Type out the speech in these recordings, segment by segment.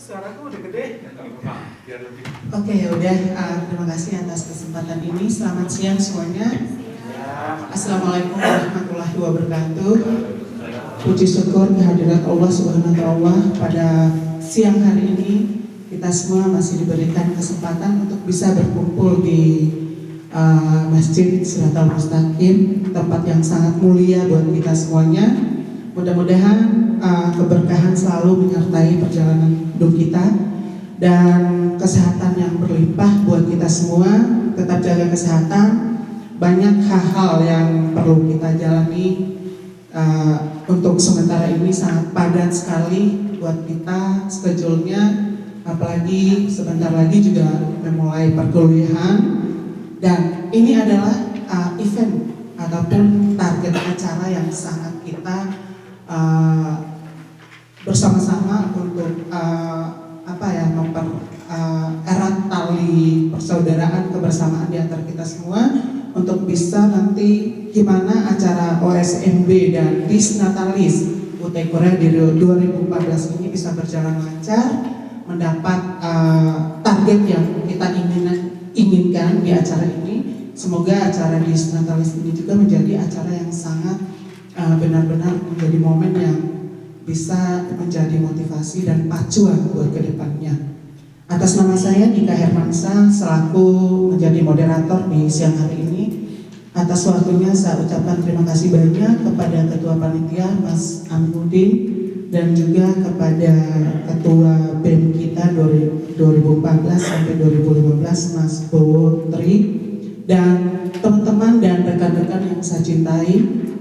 Suaraku udah gede. Oke, ya udah. Terima kasih atas kesempatan ini. Selamat siang semuanya. Assalamualaikum warahmatullahi wabarakatuh. Puji syukur kehadirat Allah Subhanahu wa Ta'ala pada siang hari ini kita semua masih diberikan kesempatan untuk bisa berkumpul di Masjid Siratal Mustaqim, tempat yang sangat mulia buat kita semuanya. Mudah-mudahan keberkahan selalu menyertai perjalanan hidup kita dan kesehatan yang berlimpah buat kita semua. Tetap jaga kesehatan. Banyak hal-hal yang perlu kita jalani. Untuk sementara ini sangat padat sekali buat kita schedule-nya, apalagi sebentar lagi juga memulai perkuliahan, dan ini adalah event ataupun target acara yang sangat kita bersama-sama untuk erat tali persaudaraan kebersamaan di antara kita semua untuk bisa nanti gimana acara OSMB dan Disnatalis UT Korea di 2014 ini bisa berjalan lancar, mendapat target yang kita inginkan di acara ini. Semoga acara Disnatalis ini juga menjadi acara yang sangat benar-benar menjadi momen yang bisa menjadi motivasi dan pacuan buat kedepannya. Atas nama saya Nika Hermansa selaku menjadi moderator di siang hari ini, atas waktunya saya ucapkan terima kasih banyak kepada Ketua Panitia Mas Aminuddin dan juga kepada Ketua BEM kita 2014 sampai 2015 Mas Bowo Tri, dan teman-teman dan rekan-rekan yang saya cintai,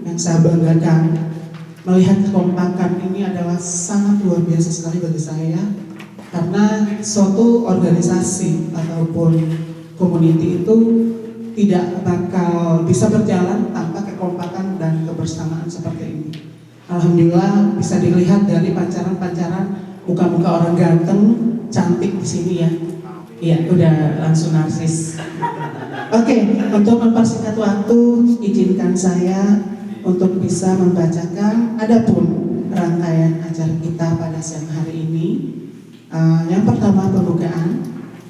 yang saya banggakan. Melihat kekompakan ini adalah sangat luar biasa sekali bagi saya, karena suatu organisasi ataupun community itu tidak bakal bisa berjalan tanpa kekompakan dan kebersamaan seperti ini. Alhamdulillah bisa dilihat dari pancaran-pancaran muka-muka orang ganteng, cantik di sini ya. Iya, udah langsung narsis. Oke, untuk mempersingkat waktu, izinkan saya untuk bisa membacakan adapun rangkaian acara kita pada siang hari ini. Yang pertama pembukaan,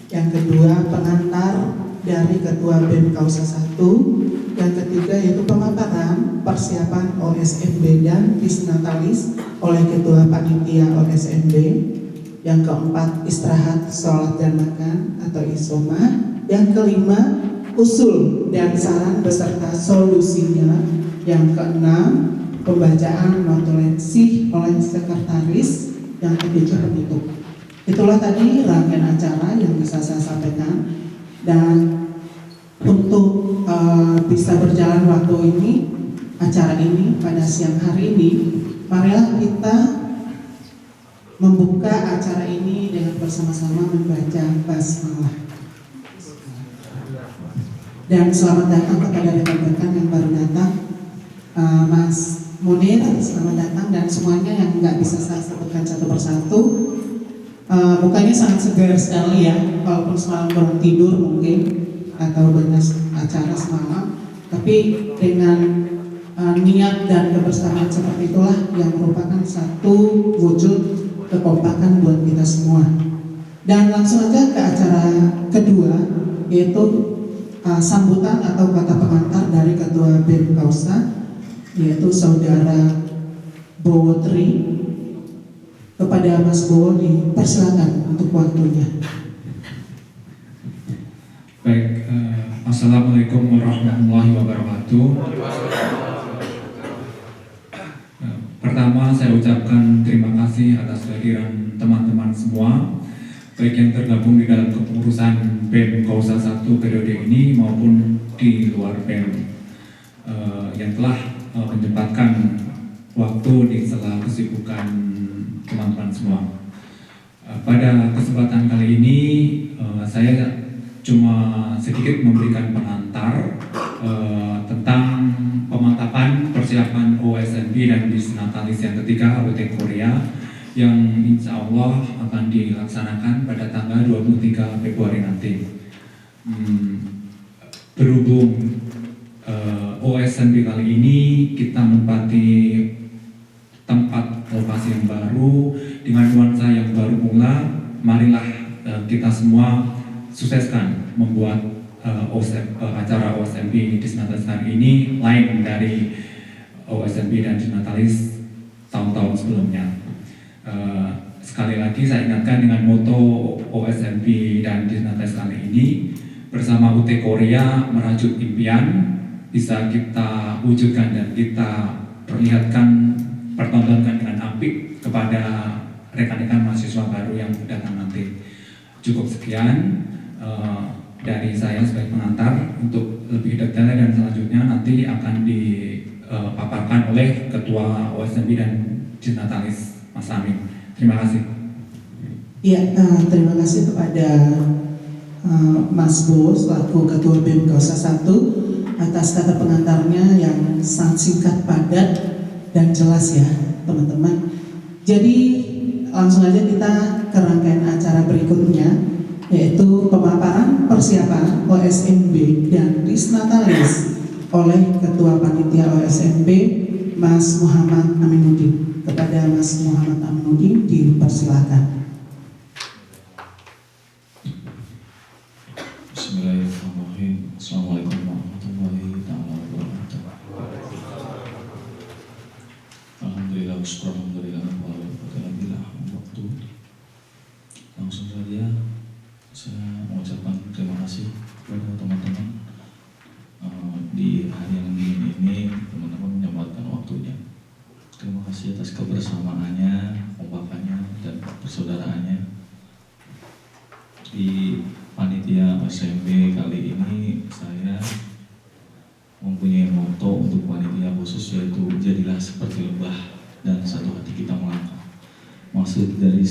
yang kedua pengantar dari Ketua BEM Kausa 1, yang ketiga yaitu pemaparan persiapan OSMB dan Disnatalis oleh Ketua Panitia OSMB, yang keempat istirahat, sholat dan makan atau isoma, yang kelima usul dan saran beserta solusinya, yang keenam pembacaan notulensi oleh sekretaris, yang ketujuh penutup. Itulah tadi rangkaian acara yang bisa saya sampaikan, dan untuk bisa berjalan waktu ini, acara ini pada siang hari ini, marilah kita membuka acara ini dengan bersama-sama membaca basmalah. Dan selamat datang kepada rekan-rekan yang baru datang. Mas Munir, selamat datang, dan semuanya yang nggak bisa saya sebutkan satu persatu. Mukanya sangat segar sekali ya, walaupun semalam belum tidur mungkin atau banyak acara semalam, tapi dengan niat dan kebersamaan seperti itulah yang merupakan satu wujud kekompakan buat kita semua. Dan langsung aja ke acara kedua, yaitu sambutan atau kata pengantar dari Ketua BEM Kausa, yaitu Saudara Bowo Tri. Kepada Mas Bowo dipersilakan untuk waktunya. Baik, Assalamualaikum warahmatullahi wabarakatuh. Pertama saya ucapkan terima kasih atas kehadiran teman-teman semua, baik yang tergabung di dalam kepengurusan BEM Kausa 1 periode ini maupun di luar BEM, yang telah menyempatkan waktu di sela kesibukan teman-teman semua. Pada kesempatan kali ini saya cuma sedikit memberikan pengantar tentang pemantapan persiapan OSMB dan Disnatalis yang ketiga UT Korea, yang insya Allah akan dilaksanakan pada tanggal 23 Februari nanti. Berhubung OSMB kali ini kita menempati tempat lokasi yang baru dengan nuansa yang baru pula, marilah kita semua sukseskan membuat acara OSMP Disnatalis hari ini lain dari OSMP dan Disnatalis tahun-tahun sebelumnya. Sekali lagi saya ingatkan dengan moto OSMP dan Disnatalis kali ini, bersama UT Korea merajut impian bisa kita wujudkan dan kita perlihatkan, pertontonkan dengan apik kepada rekan-rekan mahasiswa baru yang datang nanti. Cukup sekian dari saya sebagai pengantar. Untuk lebih detailnya dan selanjutnya nanti akan dipaparkan oleh Ketua OSMP dan Disnatalis, Mas Amin. Terima kasih. Iya, terima kasih kepada Mas Bo selaku Ketua BEM Kausa 1 atas kata pengantarnya yang sangat singkat, padat, dan jelas ya teman-teman. Jadi langsung aja kita ke rangkaian acara berikutnya, yaitu pemaparan persiapan OSMB dan Disnatalis oleh Ketua Panitia OSMB Mas Muhammad Aminuddin. Kepada Mas Muhammad Aminuddin dipersilakan. Bismillahirrahmanirrahim. Assalamualaikum warahmatullahi wabarakatuh. Alhamdulillah, alhamdulillah, alhamdulillah. Langsung saja saya mengucapkan terima kasih kepada teman-teman di hari yang dingin ini, teman-teman menyempatkan waktunya. Terima kasih atas kebersamaannya, kompakannya, dan persaudaraannya di panitia OSMB kali ini. Saya mempunyai motto untuk panitia khusus, yaitu jadilah seperti lebah dan satu hati kita melangkah. Maksud dari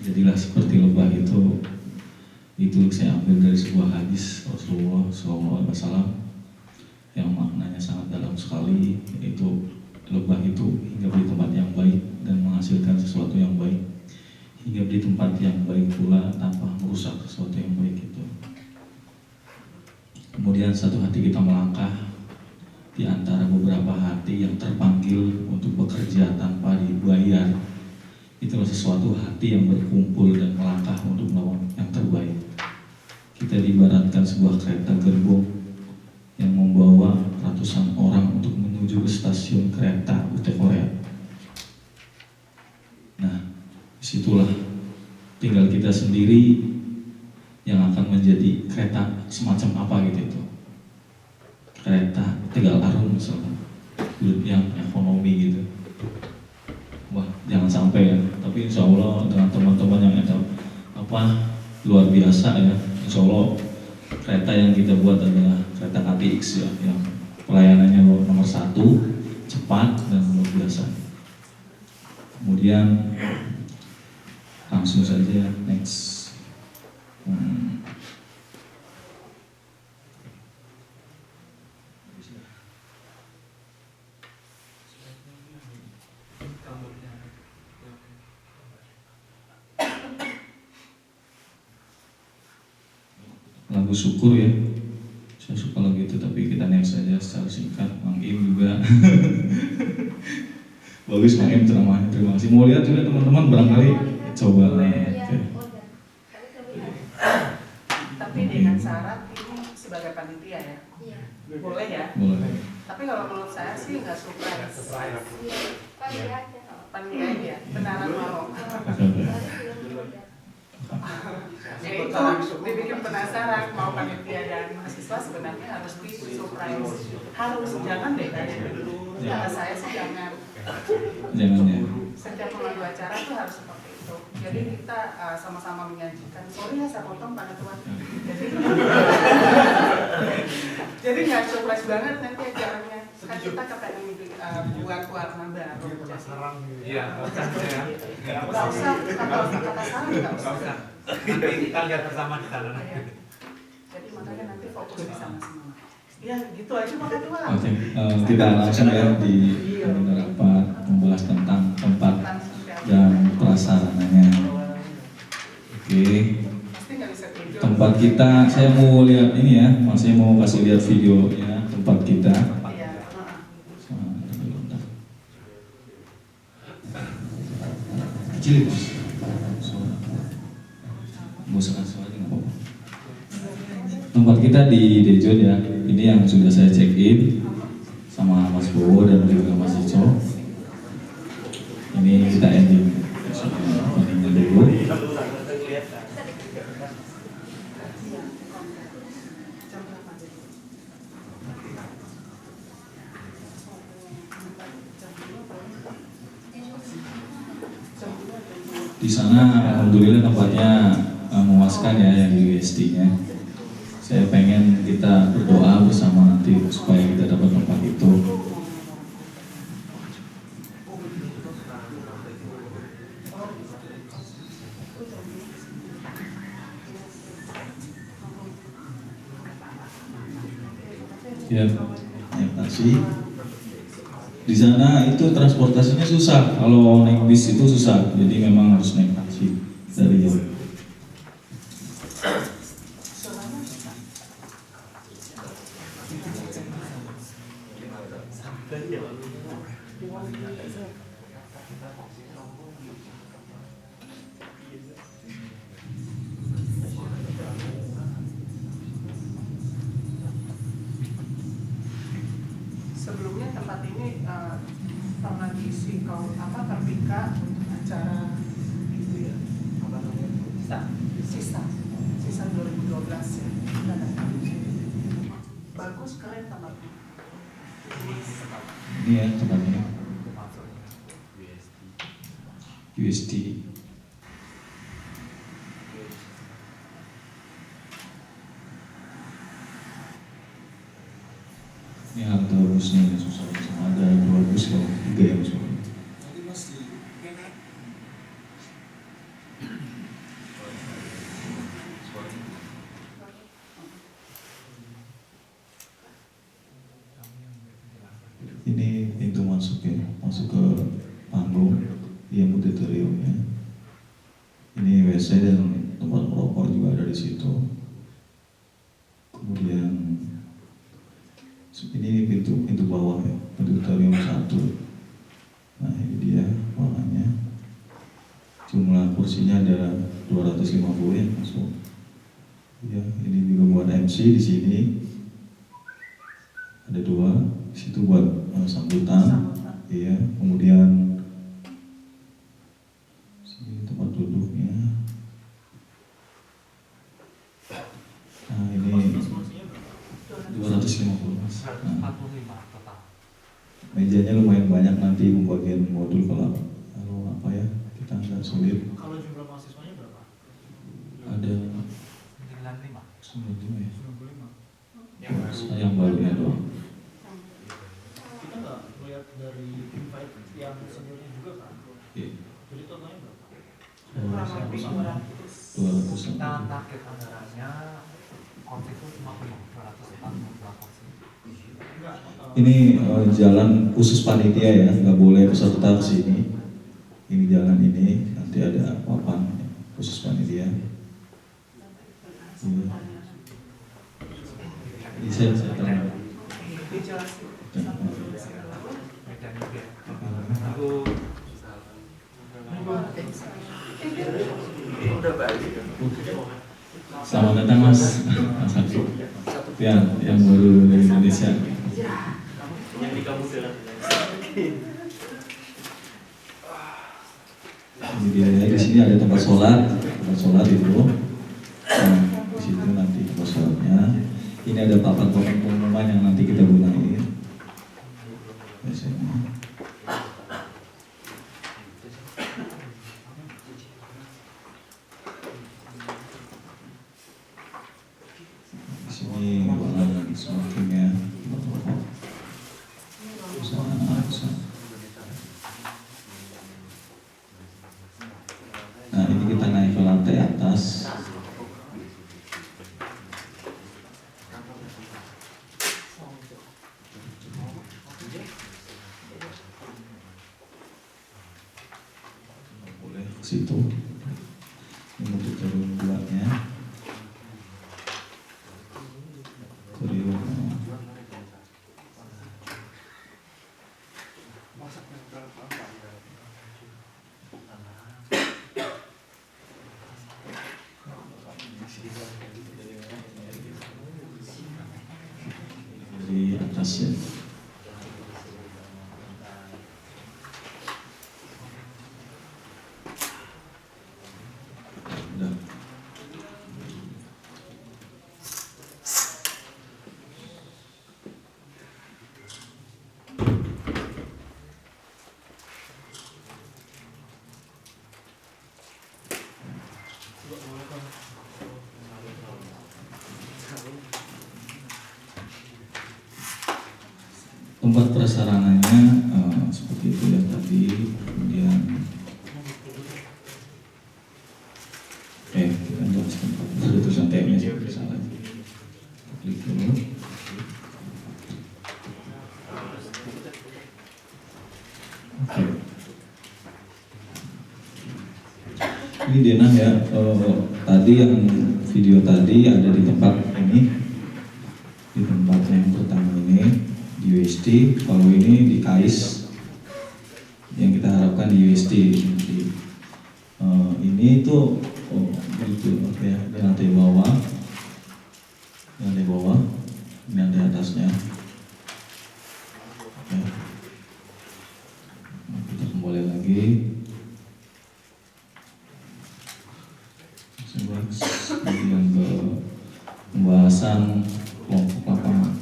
jadilah seperti lebah itu saya ambil dari sebuah hadis Rasulullah SAW yang maknanya sangat dalam sekali, yaitu lebah itu hingga di tempat yang baik dan menghasilkan sesuatu yang baik, hingga di tempat yang baik pula tanpa merusak sesuatu yang baik itu. Kemudian satu hati kita melangkah di antara beberapa hati yang terpanggil untuk bekerja tanpa dibayar. Itulah sesuatu hati yang berkumpul dan melangkah untuk melawan yang terbaik. Kita diibaratkan sebuah kereta gerbong yang membawa ratusan orang untuk menuju ke stasiun kereta UT Korea. Nah, disitulah tinggal kita sendiri yang akan menjadi kereta semacam apa gitu itu. Kereta Tegal Arun misalkan, yang ekonomi gitu. Wah, jangan sampai ya. Tapi insya Allah dengan teman-teman yang luar biasa ya. Insya Allah kereta yang kita buat adalah kereta KTX ya, yang pelayanannya nomor 1, cepat dan luar biasa. Kemudian langsung saja next. Lagu syukur ya, saya suka lagu itu, tapi kita next saja secara singkat. Mang Im juga bagus, Mang Im ceramahnya, terima kasih. Mau lihat juga teman-teman, barangkali coba lah. Okay. Tapi dengan syarat ini sebagai panitia ya, boleh ya. Boleh. Tapi kalau menurut saya sih nggak suka panitia ya, benaran mau. Yaitu dibikin penasaran, mau panitia dan mahasiswa sebenarnya harus di surprise, harus, jangan deh kayak gitu. Kata saya sih jangan Ya. setiap pemandu acara tuh harus seperti itu. Jadi kita sama-sama menyajikan. Sorry ya saya potong Pak Ketua. Jadi nggak surprise banget nanti acaranya. Kan kita kepengen buat warna baru. Iya, Nggak usah kata salah, nggak usah. nanti kita lihat bersama di sana. Jadi makanya nanti fokus di sama-sama. Ya gitu aja Pak Ketua. Oke, kita langsung ya di rapat membahas tentang tempat dan prasarananya. Oke, Pasti nggak bisa tidur. tempat kita, saya mau lihat ini ya, masih mau kasih lihat videonya tempat kita. Iya. Kecil mas. bosan aja nggak apa-apa. Tempat kita di Dejon ya. Ini yang sudah saya check in sama Mas Bowo dan juga Mas Ico. Ini kita ending openingnya dulu. Di sana alhamdulillah tempatnya memuaskan ya yang di USD-nya. Saya pengen kita berdoa bersama nanti supaya kita dapat tempat itu. Ya, naik taksi. Di sana itu transportasinya susah. Kalau naik bis itu susah, jadi memang harus naik taksi dari jauh. Sebelumnya tempat ini pernah diisi Kartika untuk acara itu ya, sisa 2012 ya. Bagus, keren tempatnya. Ini ya tempatnya. USD. Ini halte busnya ini susah, ada 2 bus kalau 3 yang susah. Ini pintu masuk ya, masuk ke panggung yang auditoriumnya. Ini WC dan tempat merokok juga ada di situ. Kemudian ini pintu bawah ya, auditorium 1. Nah ini dia ruangannya. Jumlah kursinya ada 250 yang masuk. Ya, ini juga buat MC di sini. Ada 2, di situ buat sambutan. Iya, kemudian sini tempat duduknya. Nah ini 250 mas. Nah, mejanya lumayan banyak nanti pembagian modul kalau apa ya kita nggak sulit. Kalau jumlah mahasiswanya berapa? Ada 95 ya. Yang baru ya doang. Kita nggak melihat dari invite yang seniornya juga kan? Iya. Jadi totalnya berapa? Kurang lebih 200. 200 Target anggarannya konflik itu cuma 240 kursi. Ini jalan khusus panitia ya, nggak boleh peserta ke sini. Ini jalan ini nanti ada papan khusus panitia. Iya. Ini saya tahu. Dijelasin. Selamat datang mas. Mas Hafiz. Ya, yang baru dari Indonesia. Yang di kamu Jadi di sini ada tempat sholat itu. Nah, di situ nanti tempat sholatnya. Ini ada papan-papan pengumuman yang nanti kita gunain. Biasanya. Di sini ruangan smokingnya. Nah ini kita naik ke lantai atas. Boleh ke situ. Ini untuk turun buatnya. Turun. atas ya. Udah. Tempat prasarananya seperti itu ya tadi, kemudian kita jelaskan ada tulisan T-nya sih, salah. Klik dulu. Oke. Ini Denah ya, tadi yang video tadi ada di tempat ini, di tempat yang pertama ini di UST, kalau ini di KAIS yang kita harapkan di UST. Ini tuh gitu ya, di lantai bawah, ini lantai atasnya. Oke. Nah, kita kembali lagi. Kemudian ke pembahasan kelompok lapangan.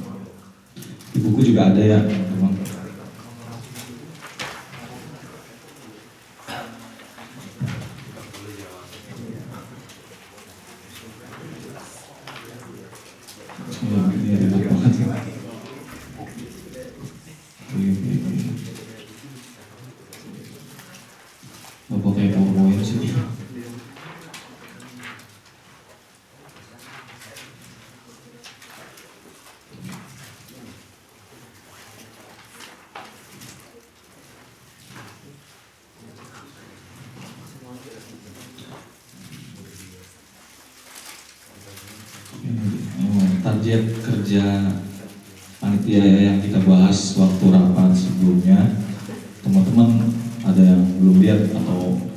Di buku juga ada ya, teman. Ini ribet banget ya. Apa kayak PowerPoint sih? Target kerja panitia yang kita bahas waktu rapat sebelumnya, teman-teman ada yang belum lihat atau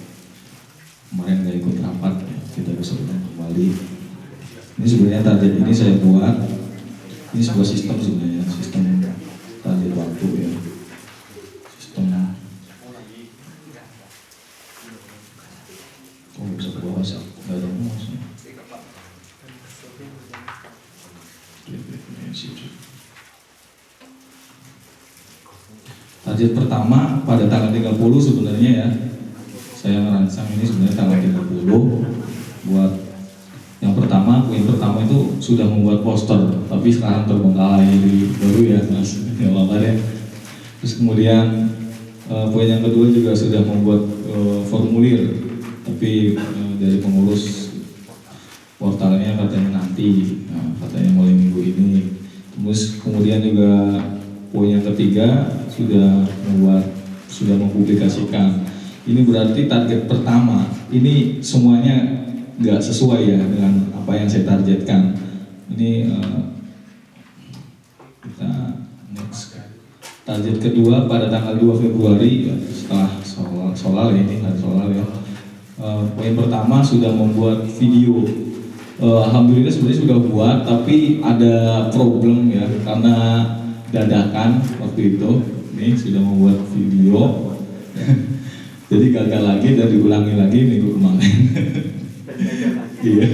kemarin nggak ikut rapat ya, kita bisa ulang kembali. Ini sebenarnya target ini saya buat, ini sebuah sistem sebenarnya, sistem target waktu ya, sistem. Oh bisa ke bawah sih, nggak ada maksudnya. Target pertama pada tanggal 30 sebenarnya ya, saya merancang ini sebenarnya tanggal 30 buat yang pertama, poin pertama itu sudah membuat poster, tapi sekarang terbengkalai di baru ya mas, ya ya. Terus kemudian poin yang kedua juga sudah membuat formulir, tapi dari pengurus portalnya katanya nanti, katanya mulai minggu ini. Terus kemudian juga poin yang ketiga sudah mempublikasikan. Ini berarti target pertama. Ini semuanya nggak sesuai ya dengan apa yang saya targetkan. Ini kita next. Target kedua pada tanggal 2 Februari ya, setelah solar ini hari solar ya. Poin pertama sudah membuat video. Alhamdulillah sebenarnya sudah buat, tapi ada problem ya karena dadakan waktu itu. Ini sudah membuat video, jadi gagal lagi dan diulangi lagi minggu kemarin. Iya.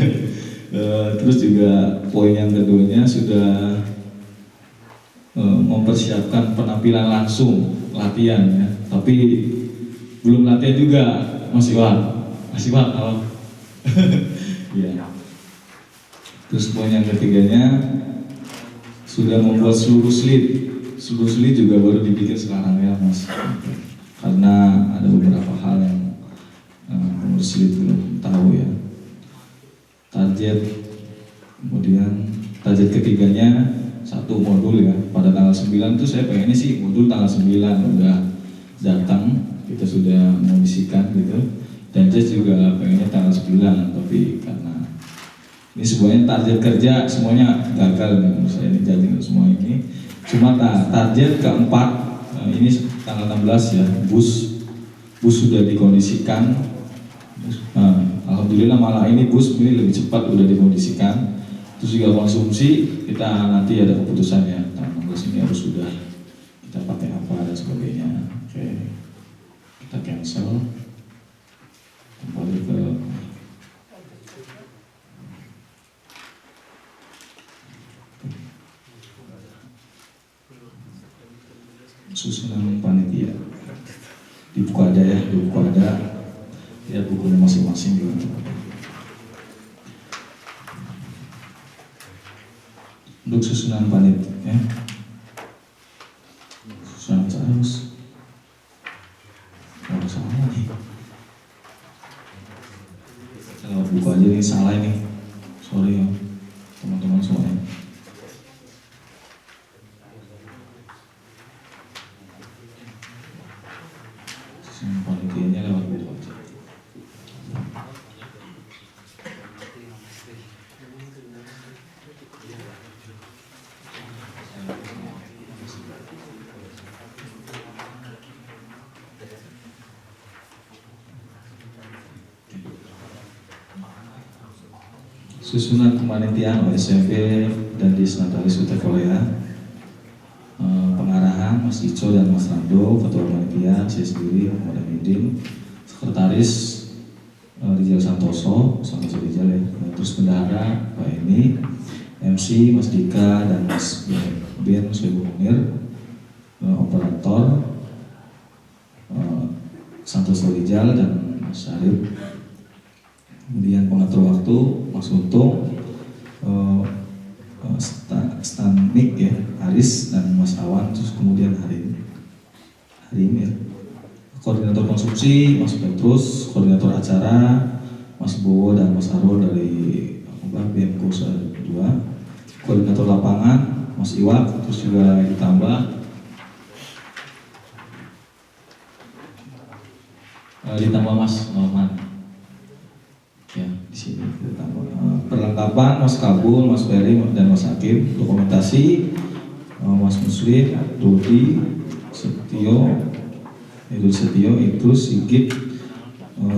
Terus juga poin yang keduanya sudah mempersiapkan penampilan langsung latihan ya, tapi belum latihan juga, masih Pak. Iya. Terus poin yang ketiganya sudah membuat seluruh slide juga baru dibikin sekarang ya mas, karena ada beberapa hal yang pengurus slide belum tahu ya. Kemudian target ketiganya satu modul ya, pada tanggal 9 itu saya pengennya sih modul tanggal 9 udah datang, kita sudah mengisikan gitu, dan tes juga pengennya tanggal 9, tapi karena ini semuanya target kerja semuanya gagal nih menurut saya, ini jadi semua ini. Cuma target keempat ini tanggal 16 ya, bus sudah dikondisikan. Alhamdulillah malah ini bus ini lebih cepat udah dikondisikan. Terus juga konsumsi kita nanti ada keputusannya tanggal 16 ini harus cancel, kembali ke susunan panitia. Di buku ada ya, di buku ada, lihat bukunya masing-masing juga. Untuk susunan panitia, ya. Susunan harus salah nih. Kalau buku aja ini salah ini, sorry ya teman-teman semuanya. Susunan panitianya lewat buku aja. Susunan kepanitiaan OSMB dan Disnatalis UT Korea. Pengarahan Mas Ico dan Mas Rando, Ketua Panitia, saya sendiri Muhammad Amidin, Sekretaris Rijal Santoso Rijal ya. Terus bendahara Pak Eni, MC Mas Dika dan Mas Ben Soebul Munir, operator Santoso Rijal dan Mas Syarif. Kemudian pengatur waktu Mas Untung, Stanik ya, Haris dan Mas Awan, terus kemudian Harim ya. Koordinator konsumsi Mas Petrus, koordinator acara Mas Bowo dan Mas Arul dari BMK 2, koordinator lapangan Mas Iwak, terus juga ditambah Mas Norman. Ya, di sini perlengkapan Mas Kabul, Mas Ferry dan Mas Hakim, dokumentasi Mas Muslim, Dodi, Setio, itu Sigit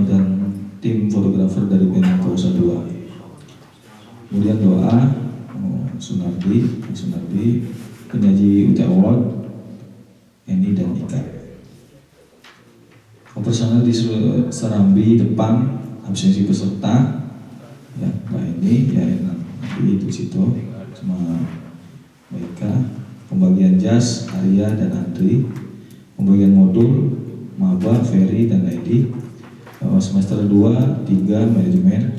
dan tim fotografer dari BMK 2. Kemudian doa Sunardi, penyaji UT Award, Eni dan Ika. Personel di Serambi depan absensi peserta ya Mbak Eni ya nanti itu situ sama Baika. Pembagian jas Arya dan Andri, pembagian modul Maba, Ferry dan Edi. Semester 2, 3 manajemen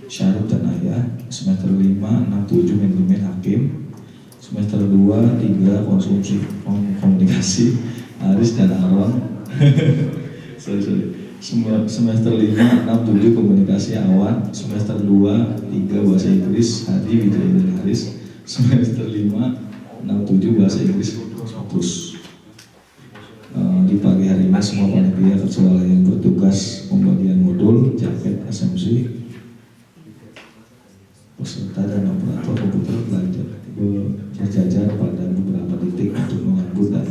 Syarif dan Ayah. Semester 5, 6, 7 manajemen Hakim. Semester 2, 3 konsumsi komunikasi Aris dan Aron. sorry. Semester 5, 6, 7 komunikasi Awan. Semester 2, 3 bahasa Inggris Hadi, Wijaya dan Haris. Semester 5, 6, 7 bahasa Inggris terus. Di pagi harinya semua panitia kecuali yang bertugas pembagian modul, jaket, SMC, peserta dan operator komputer belajar berjajar pada beberapa titik untuk menyambut dan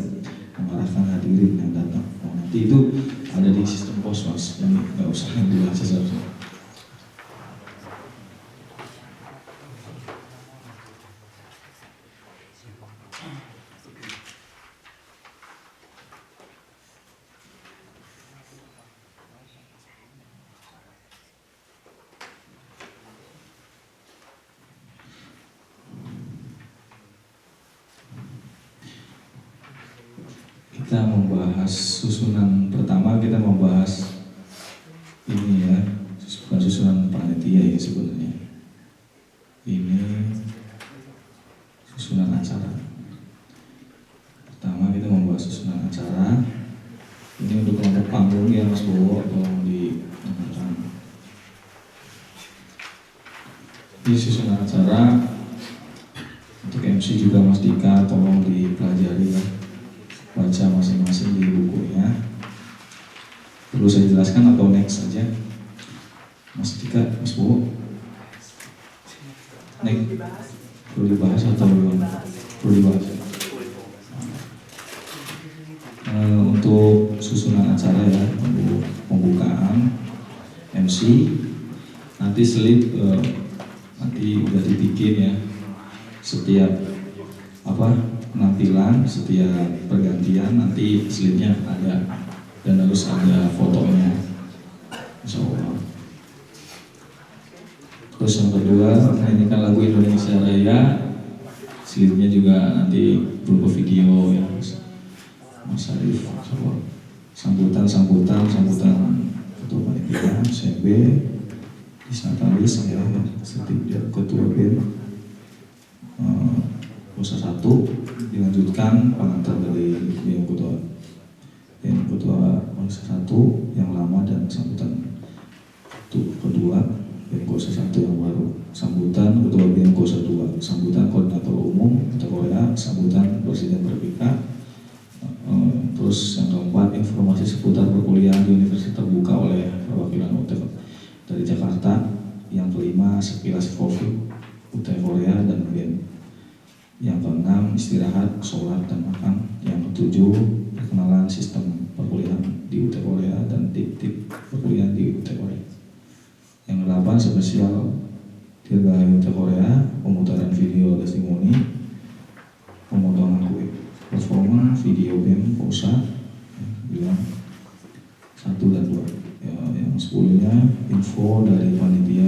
mengarahkan hadirin yang datang. Nanti itu ada di sistem pos mas, yang nggak usah dibahas satu. Kita membahas susunan pertama, kita membahas ini ya, bukan susunan panitia ya sebenarnya. Ini susunan acara. Pertama kita membahas susunan acara. Ini untuk kelompok panggung ya Mas Bowo, tolong di ini susunan acara. Untuk MC juga Mas Dika, tolong dipelajari ya. Baca masing-masing di bukunya. Perlu saya jelaskan atau next saja? Mas Dika, Mas Bowo. Next. Perlu dibahas atau belum? Perlu dibahas. Untuk susunan acara ya, untuk pembukaan MC, nanti slide nanti udah dibikin ya. Setiap penampilan, setiap pergantian nanti slide-nya ada dan harus ada fotonya, insya Allah. Terus yang kedua, menyanyikan lagu Indonesia Raya, slipnya juga nanti berupa video ya, Mas Arif, insya Allah. Sambutan ketua panitia SMB, Disnatalis ya, setiap ketua BEM Kosa 1, dilanjutkan pengantar dari BEM ketua Kosa 1 yang lama dan sambutan kedua BEM Kosa 1 yang baru, sambutan ketua BEM Kosa 2, sambutan koordinator umum Korea, sambutan presiden berbika. Terus yang keempat, informasi seputar perkuliahan di Universitas terbuka oleh perwakilan UT dari Jakarta. Yang kelima, sekilas profil UT Korea dan BEM. Yang keenam, istirahat, sholat, dan makan. Yang ketujuh, perkenalan sistem perkuliahan di UT Korea dan tip-tip perkuliahan di UT Korea. Yang kedelapan, spesial Dirgahayu UT Korea, pemutaran video testimoni, pemotongan kue, performa video BEM Kosa bilang 1 dan 2 ya. Yang 10-nya info dari panitia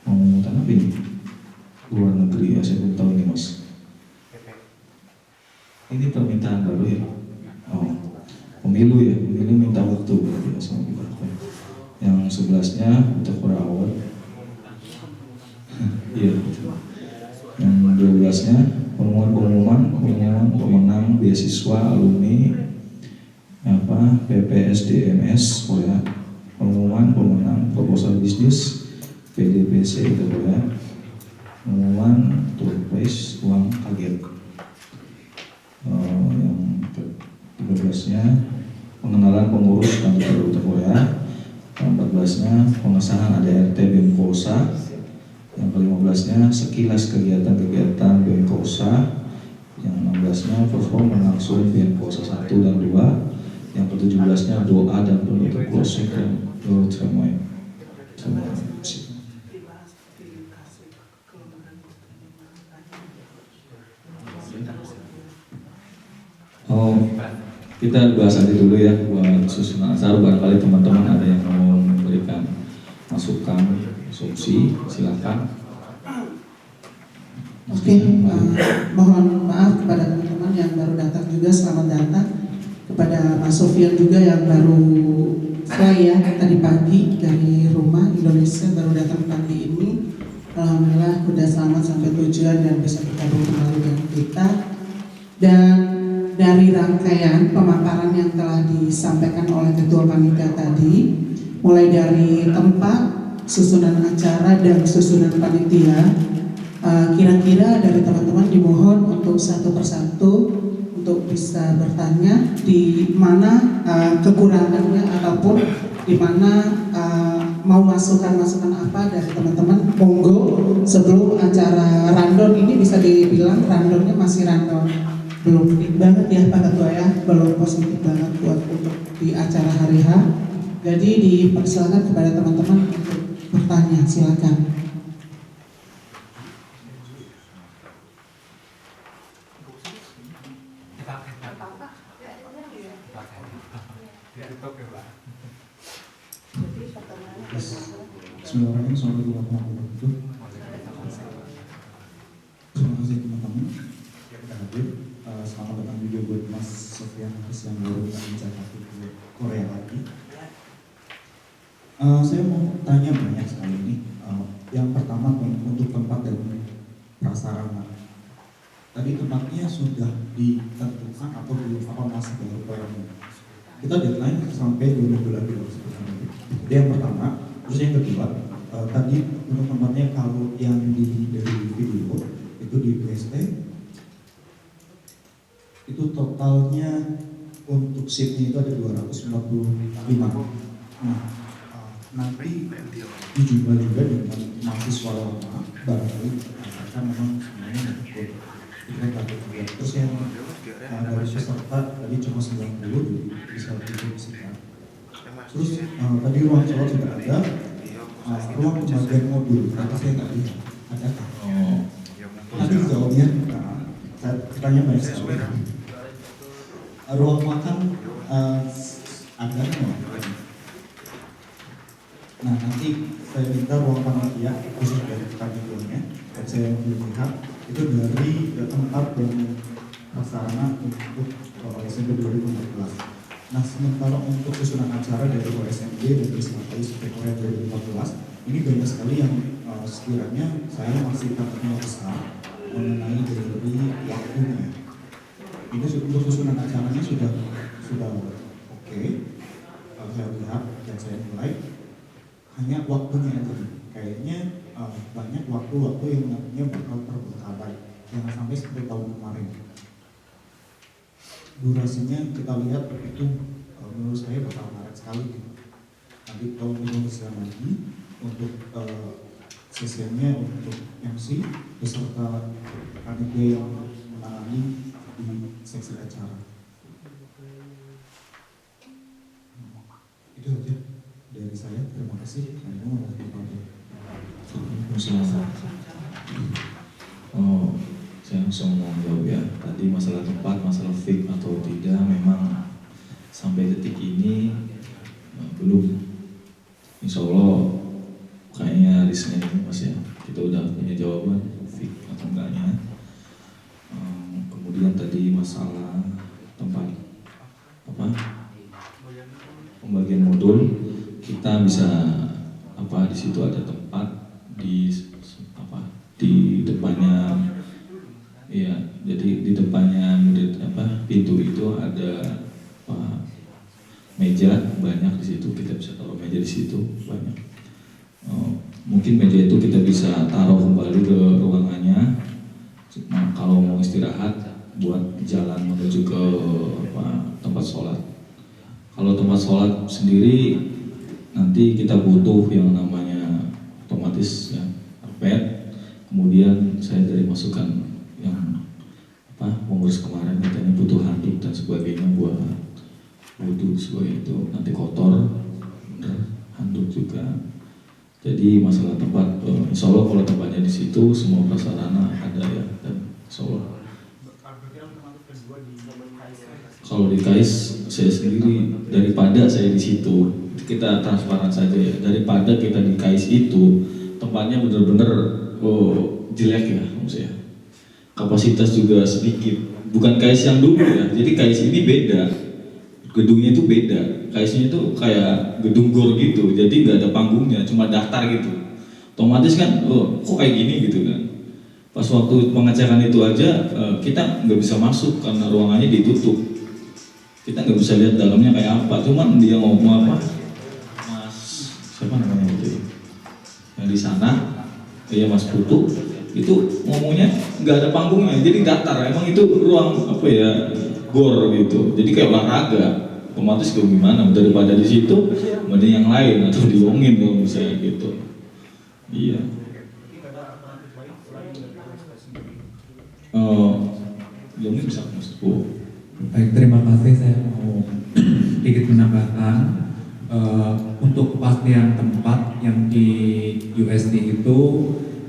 pemungutan apa ini? Luar negeri ya, saya belum tahu ini Mas. Ini permintaan baru ya? Oh, pemilu ya, pemilu minta waktu berarti ya sama kita. Yang 11-nya untuk Korea Award. Iya. Yang 12-nya pengumuman pemenang beasiswa alumni PPSDMS Korea, pengumuman pemenang proposal bisnis PDPC Korea, pengumuman tour prize uang kaget. Yang ke-13-nya pengenalan pengurus kantor UT Korea. Yang 14-nya pengesahan ADRT BEM Kosa. Yang ke-15-nya sekilas kegiatan-kegiatan BEM Kosa. Yang 16-nya performa langsung BEM Kosa 1 dan 2. Yang ke-17-nya doa dan penutup closing dan ceramah. Oh, kita bahas aja dulu ya buat susunan acara. Barangkali teman-teman ada yang mau memberikan masukan, asumsi, silakan. Oke, mohon maaf kepada teman-teman yang baru datang juga, selamat datang. Kepada Mas Sofian juga yang baru saya tadi pagi dari rumah Indonesia baru datang pagi ini. Alhamdulillah sudah selamat sampai tujuan dan bisa bergabung kembali dengan kita. Dan dari rangkaian pemaparan yang telah disampaikan oleh Ketua Panitia tadi, mulai dari tempat, susunan acara dan susunan panitia, kira-kira dari teman-teman dimohon untuk satu persatu untuk bisa bertanya di mana kekurangannya ataupun di mana mau masukan-masukan apa dari teman-teman. Monggo, sebelum acara rundown ini bisa dibilang rundownnya masih rundown belum pelik banget ya Pak Ketua ya, belum positif banget buat untuk di acara hari H. Jadi dipersilakan kepada teman-teman untuk bertanya, silakan. Bismillahirrahmanirrahim. Assalamualaikum warahmatullahi wabarakatuh. Terima kasih teman-teman yang hadir. Selamat datang juga buat Mas Sofian yang baru mencapai ke Korea lagi. Saya mau tanya banyak sekali ini. Yang pertama untuk tempat dan prasarana. Tadi tempatnya sudah ditentukan atau belum, apa masih baru planning? Kita deadline sampai 2 bulan dulu sebenarnya. Jadi yang pertama. Terus yang kedua, tadi untuk tempatnya kalau yang dari video itu di BST itu totalnya untuk seatnya itu ada 245. Nah, nanti dijumlah juga dengan mahasiswa lama barangkali karena memang semuanya ikut juga. Terus yang dari peserta tadi cuma 90, jadi bisa diisikan. Terus tadi ruang sholat sudah ada, ruang pembagian mobil, ternyata saya nggak lihat, adakah? Tadi jawabnya, saya tanya banyak sekali. Ruang makan anggaran apa? Nah, nanti saya minta ruang panitia khusus dari panitianya dan saya melihat itu dari tempat dan prasarana untuk OSMB 2014. Nah, sementara untuk susunan acara dari OSMB dan Bisnatalis Korea 2014 ini banyak sekali yang sekiranya saya masih tanya besar mengenai dari waktunya. Ini untuk susunan acaranya sudah oke. Saya lihat dan saya nilai hanya waktunya aja. Kayaknya banyak waktu-waktu yang nantinya bakal terbengkalai. Jangan sampai seperti tahun kemarin. Durasinya kita lihat itu menurut saya bakal karet sekali gitu. Nanti kalau bisa lagi untuk sesinya untuk MC beserta panitia yang menangani di seksi acara. Itu saja dari saya. Terima kasih. Oh, saya langsung mau jawab ya. Tadi masalah tempat, masalah fix atau tidak, memang sampai detik ini belum. Insya Allah kayaknya hari Senin ini Mas ya, kita udah punya jawaban fix atau enggaknya. Kemudian tadi masalah tempat pembagian modul, kita bisa di situ ada tempat di depannya ya, jadi di depannya pintu itu ada meja banyak di situ, kita bisa taruh meja di situ banyak. Mungkin meja itu kita bisa taruh kembali ke ruangannya. Kalau mau istirahat buat jalan menuju ke tempat sholat. Kalau tempat sholat sendiri nanti kita butuh yang namanya otomatis ya, karpet. Kemudian saya dari masukan yang pengurus kemarin katanya butuh handuk dan sebagainya buat wudhu sebagai itu, nanti kotor, bener, handuk juga. Jadi masalah tempat, insya Allah kalau tempatnya di situ semua prasarana ada ya, dan insya Allah. Kalau di KAIS saya sendiri, daripada saya di situ, kita transparan saja ya, daripada kita di KAIS itu tempatnya benar-benar jelek ya maksudnya, kapasitas juga sedikit, bukan KAIS yang dulu ya. Jadi KAIS ini beda, gedungnya itu beda, KAIS-nya itu kayak gedung gor gitu, jadi nggak ada panggungnya, cuma daftar gitu. Otomatis kan, kok kayak gini gitu kan. Pas waktu pengecekan itu aja kita nggak bisa masuk karena ruangannya ditutup. Kita nggak bisa lihat dalamnya kayak apa. Cuman dia ngomong apa? Mas siapa namanya itu? Yang di sana, ya Mas Putu, itu ngomongnya nggak ada panggungnya. Jadi datar. Emang itu ruang gor gitu. Jadi kayak olahraga. Otomatis gue gimana? Daripada di situ, mending yang lain atau diomongin kalau misalnya gitu. Iya. Mungkin bisa Mas Bu. Baik, terima kasih. Saya mau sedikit menambahkan untuk kepastian tempat yang di USD itu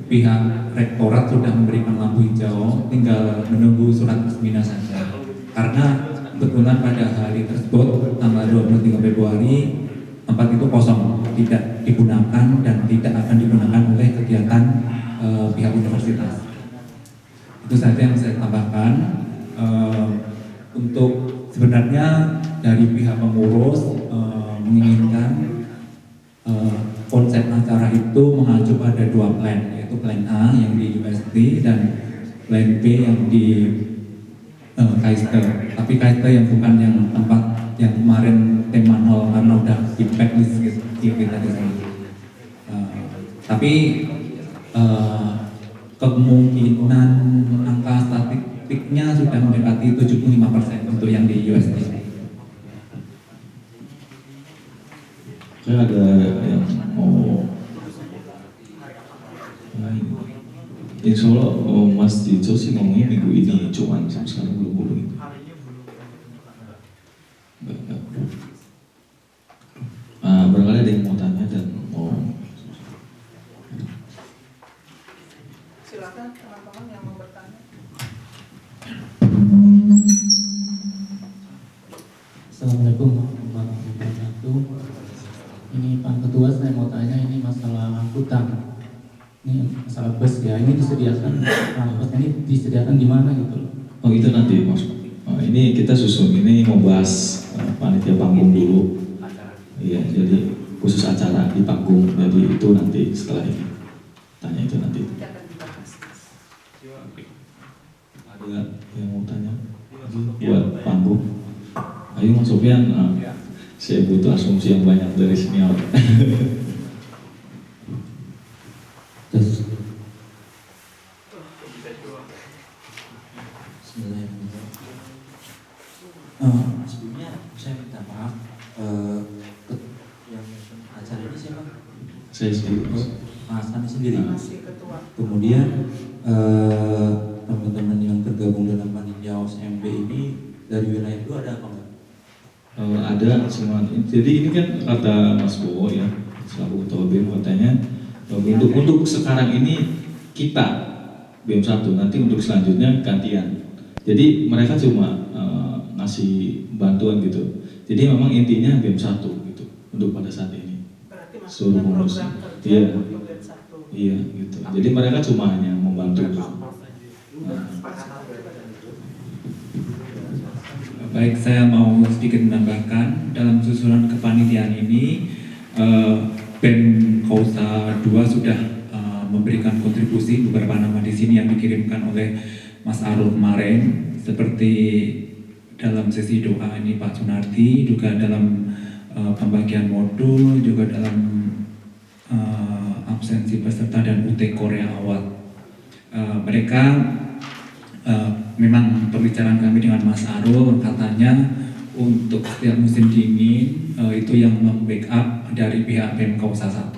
pihak rektorat sudah memberikan lampu hijau, tinggal menunggu surat resminya saja. Karena kebetulan pada hari tersebut tanggal 23 Februari tempat itu kosong, tidak digunakan dan tidak akan digunakan oleh kegiatan pihak universitas. Itu saja yang saya tambahkan. Untuk sebenarnya dari pihak pengurus menginginkan konsep acara itu mengacu pada dua plan, yaitu plan A yang di USD dan plan B yang di KST. Tapi KST yang bukan yang tempat yang kemarin tema 0 karena udah impact list kita di sana. Tapi kemungkinan angka statistiknya sudah mendekati 75% untuk yang di USD. Saya ada yang mau insya Allah Mas Dico sih ngomongnya minggu ini, cuman sekarang belum boleh. Barangkali ada yang mau tanya dan mau. Silakan teman-teman yang mau bertanya. Assalamualaikum warahmatullahi wabarakatuh. angkutan. Ini masalah bus ya, ini disediakan, bus ini disediakan di mana gitu loh. Oh itu nanti Mas. Ini kita susun, ini mau bahas panitia panggung dulu. Iya, jadi khusus acara di panggung, jadi itu nanti setelah ini. Tanya itu nanti. Kita akan dibahas. Ada yang mau tanya? Buat panggung. Ayo Mas Sofian, saya butuh asumsi yang banyak dari senior. Sebelumnya saya minta maaf, yang acara ini siapa? Saya sendiri. Mas Ani sendiri. Masih ketua. Kemudian teman-teman yang tergabung dalam panitia OSMB ini dari wilayah itu ada apa enggak? Ada semua. Jadi ini kan kata Mas Bowo ya, selaku ketua BEM katanya untuk sekarang ini kita BEM 1, nanti untuk selanjutnya gantian. Jadi mereka cuma ngasih bantuan gitu. Jadi memang intinya BEM 1 gitu untuk pada saat ini. Berarti Suruh maksudnya ngurus. program kerja Iya. untuk BEM 1. Iya gitu. Jadi mereka cuma hanya membantu. Baik, saya mau sedikit menambahkan dalam susunan kepanitiaan ini BEM Kausa 2 sudah memberikan kontribusi beberapa nama di sini yang dikirimkan oleh Mas Arul kemarin, seperti dalam sesi doa ini Pak Sunardi, juga dalam pembagian modul, juga dalam absensi peserta dan UT Korea awal. Mereka memang pembicaraan kami dengan Mas Arul, katanya untuk setiap musim dingin itu yang membackup dari pihak BEM Kausa 1.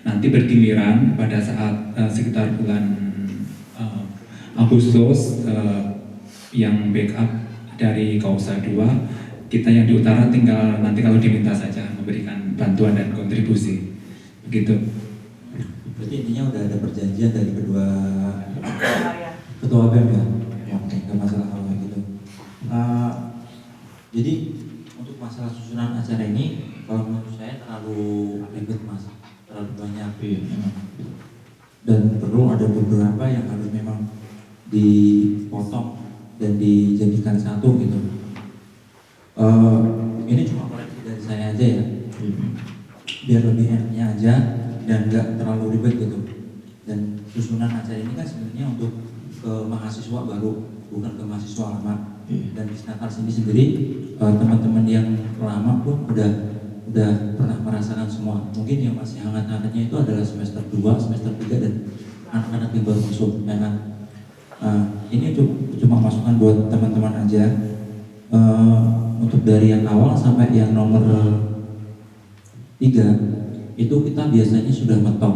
Nanti bergiliran pada saat sekitar bulan Agustus yang backup dari Kausa 2, kita yang di utara tinggal nanti kalau diminta saja memberikan bantuan dan kontribusi. Begitu. Berarti intinya udah ada perjanjian dari kedua Wilayah. ketua BEM ya? Oke, nggak masalah kalau kayak gitu. Jadi untuk masalah susunan acara ini, kalau menurut saya terlalu ribet Mas, terlalu banyak. Iya, memang. Dan perlu ada beberapa yang harus memang dipotong dan dijadikan satu gitu. Ini cuma koreksi dari saya aja ya, biar lebih enaknya aja dan nggak terlalu ribet gitu. Dan susunan acara ini kan sebenarnya untuk ke mahasiswa baru, bukan ke mahasiswa lama. Dan di Natal sini sendiri teman-teman yang lama pun udah pernah merasakan semua. Mungkin yang masih hangat-hangatnya itu adalah semester 2, semester 3 dan anak-anak yang baru masuk, ya kan? Ini cuma masukan buat teman-teman aja. Untuk dari yang awal sampai yang nomor 3 itu kita biasanya sudah mentok,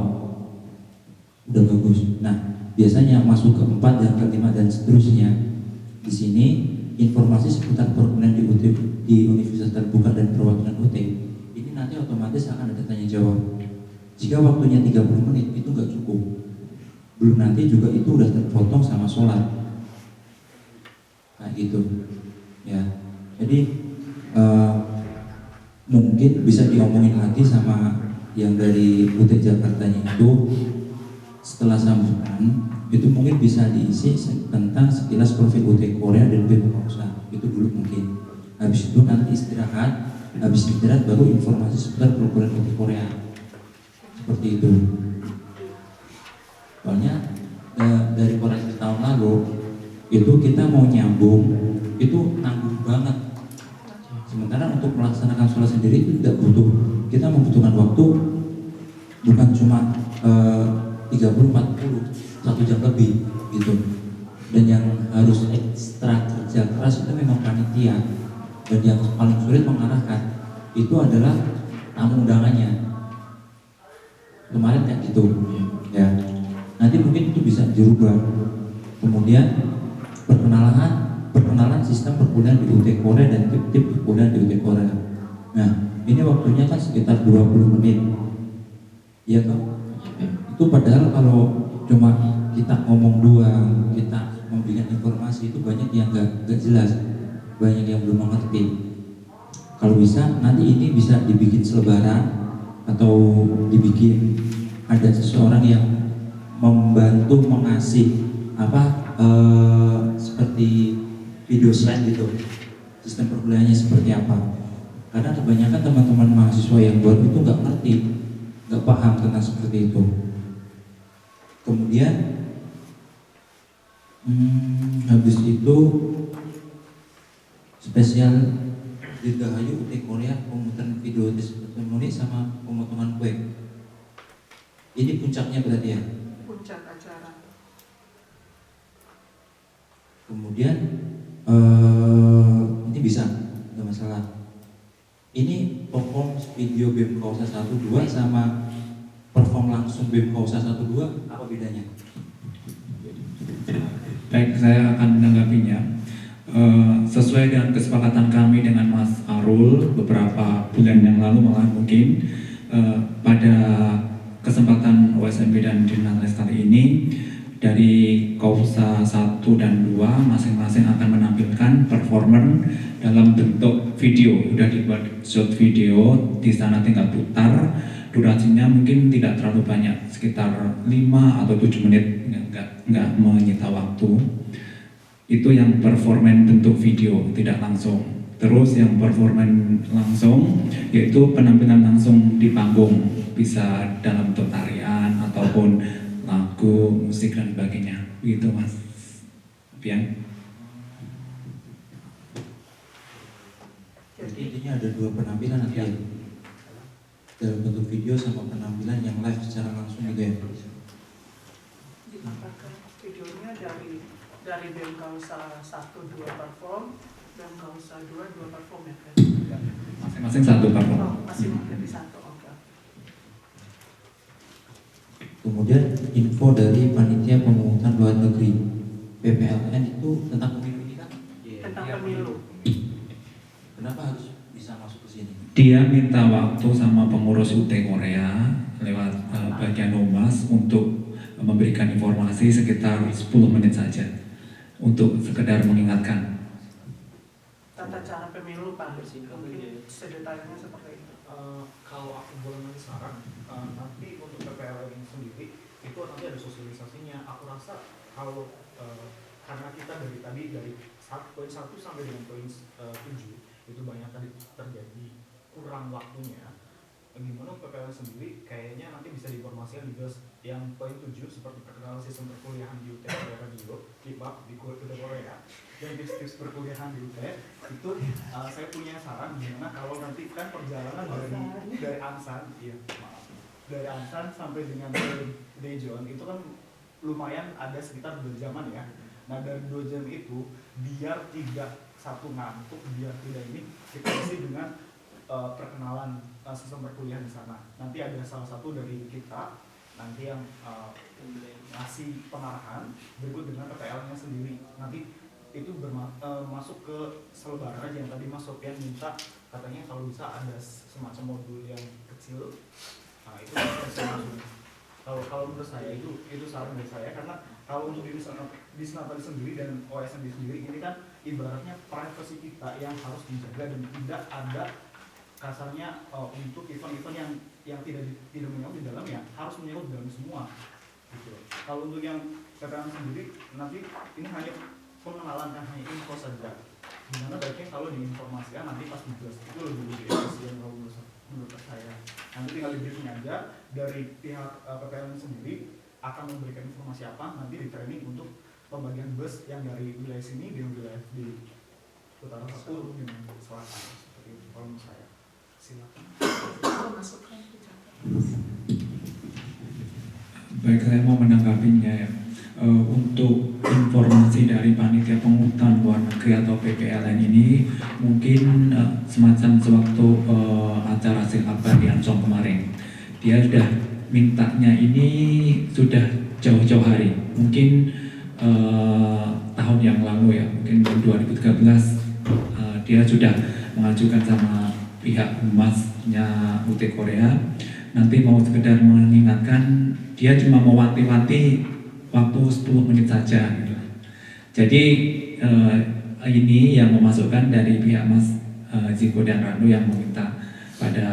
udah bagus. Nah, biasanya masuk ke 4 dan ke 5 dan seterusnya. Di sini informasi seputar perkuliahan di Universitas Terbuka dan Perwakilan UT ini nanti otomatis akan ada tanya jawab. Jika waktunya 30 menit itu nggak cukup, belum nanti juga itu udah terpotong sama sholat. Nah gitu ya. Jadi mungkin bisa diomongin lagi sama yang dari UT Jakartanya itu setelah sambutan itu mungkin bisa diisi tentang sekilas profil UT Korea dan BEM Kausa. Itu dulu mungkin. Habis itu nanti istirahat, habis istirahat baru informasi seputar perkuliahan UT Korea. Seperti itu. Soalnya dari koreksi tahun lalu itu kita mau nyambung itu tanggung banget. Sementara untuk melaksanakan sholat sendiri itu tidak butuh. Kita membutuhkan waktu bukan cuma 30-40, 1 jam lebih gitu. Dan yang harus ekstra kerja keras itu memang panitia. Dan yang paling sulit mengarahkan itu adalah tamu undangannya. Kemarin kayak gitu ya. Nanti mungkin itu bisa dirubah. Kemudian perkenalan sistem perkuliahan di UT Korea dan tip-tip perkuliahan di UT Korea. Nah, ini waktunya kan sekitar 20 menit. Iya toh? Itu padahal kalau cuma kita ngomong doang, kita memberikan informasi itu banyak yang nggak jelas, banyak yang belum mengerti. Kalau bisa nanti ini bisa dibikin selebaran atau dibikin ada seseorang yang membantu mengasih seperti video slide gitu, sistem perkuliahannya seperti apa. Karena kebanyakan teman-teman mahasiswa yang baru itu nggak ngerti, nggak paham tentang seperti itu. Kemudian habis itu spesial Dirgahayu UT Korea pemutaran video testimoni sama pemotongan kue. Ini puncaknya berarti ya. Puncak acara. Kemudian ini bisa, nggak masalah. Ini perform video BEM Kausa 1-2 sama perform langsung BEM Kausa 1-2 apa bedanya? Baik, saya akan menanggapinya. Sesuai dengan kesepakatan kami dengan Mas Arul beberapa bulan yang lalu, malah mungkin pada kesempatan OSMB dan Dirnalis kali ini, dari Kausa 1 dan 2 masing-masing akan menampilkan performer dalam bentuk video. Sudah dibuat short video, di sana tinggal putar. Durasinya mungkin tidak terlalu banyak, sekitar 5 atau 7 menit, nggak menyita waktu. Itu yang performan bentuk video, tidak langsung. Terus yang performan langsung, yaitu penampilan langsung di panggung, bisa dalam bentuk tarian ataupun lagu, musik dan sebagainya. Begitu Mas Pian. Jadi intinya ada 2 penampilan nanti ya, dalam bentuk video sama penampilan yang live secara langsung gitu ya. Dipaparkan videonya dari BEM Kausa 1-2 perform, BEM Kausa 2 perform ya kan? Masing-masing satu perform. Oh, masih jadi satu, oke. Kemudian info dari panitia pemungutan luar negeri PPLN itu tentang pemilu ini kan? Tentang pemilu. Kenapa harus bisa masuk ke sini? Dia minta waktu sama pengurus UT Korea lewat bagian humas untuk memberikan informasi sekitar 10 menit saja untuk sekedar mengingatkan. Tata cara pemilu Pak, mungkin sedetailnya seperti itu. Kalau aku boleh nanti saran, nanti untuk PPLN ini sendiri itu nanti ada sosialisasinya. Aku rasa kalau karena kita dari tadi dari poin 1 sampai dengan poin 7 itu banyak tadi terjadi kurang waktunya. Gimana PPLN sendiri kayaknya nanti bisa diinformasikan di yang poin 7 seperti perkenalan sistem perkuliahan di UT Korea Radio, KIPAP di UT Korea, dan tips-tips perkuliahan di UT itu. Saya punya saran gimana kalau nanti kan perjalanan dari Ansan, dari Ansan sampai dengan Daejeon itu kan lumayan ada sekitar 2 jaman ya. Nah dari 2 jam itu biar tidak satu ngantuk, biar tidak ini, kita isi dengan perkenalan sistem perkuliahan di sana. Nanti ada salah satu dari kita nanti yang ngasih pengarahan berikut dengan PPL-nya sendiri. Nanti itu masuk ke selebaran aja yang tadi Mas Sofian minta, katanya kalau bisa ada semacam modul yang kecil. Nah itu bisa masuk. Kalau menurut saya itu saran dari saya, karena kalau untuk di Disnatal sendiri dan OSMB sendiri ini kan ibaratnya privasi kita yang harus dijaga dan tidak ada kasarnya untuk event-event yang tidak menyangkut di dalam ya harus menyangkut di dalam semua gitu. Kalau untuk yang PPLN sendiri nanti ini hanya pengenalan, kan hanya info saja. Dimana baiknya kalau diinformasikan nanti pas dijelas itu lebih efisien kalau menurut saya. Nanti tinggal di briefing aja dari pihak PPLN sendiri akan memberikan informasi apa nanti di training untuk pembagian bus yang dari wilayah sini di wilayah di utara satu dengan selatan seperti itu kalau menurut saya. Silakan. Baik, saya mau menanggapinya ya. Untuk informasi dari panitia pemungutan luar negeri atau PPLN ini mungkin semacam sewaktu acara silakbar di Ancol kemarin, dia sudah mintanya ini sudah jauh-jauh hari, mungkin tahun yang lalu ya, mungkin 2013 dia sudah mengajukan sama pihak humasnya UT Korea. Nanti mau sekedar mengingatkan, dia cuma mau wanti-wanti waktu 10 menit saja gitu. Jadi ini yang memasukkan dari pihak Mas Ziko dan Ranu yang meminta pada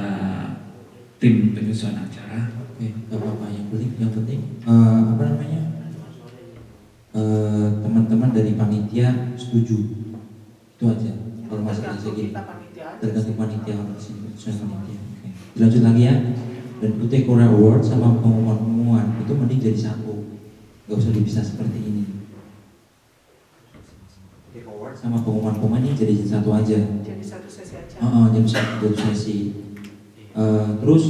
tim penyusun acara Oke, nggak apa-apa. Yang penting apa namanya? Teman-teman dari panitia setuju. Itu aja. Kalau masalah Tergantung segini, kita panitia aja tergantung sih. panitia keputusan panitia. Oke. Dilanjut lagi ya. Dan UT Korea Award sama pengumuman itu mending jadi satu. Gak usah dipisah seperti ini. UT Award sama pengumuman ini jadi satu aja. Jadi satu sesi aja. Jadi satu sesi. Terus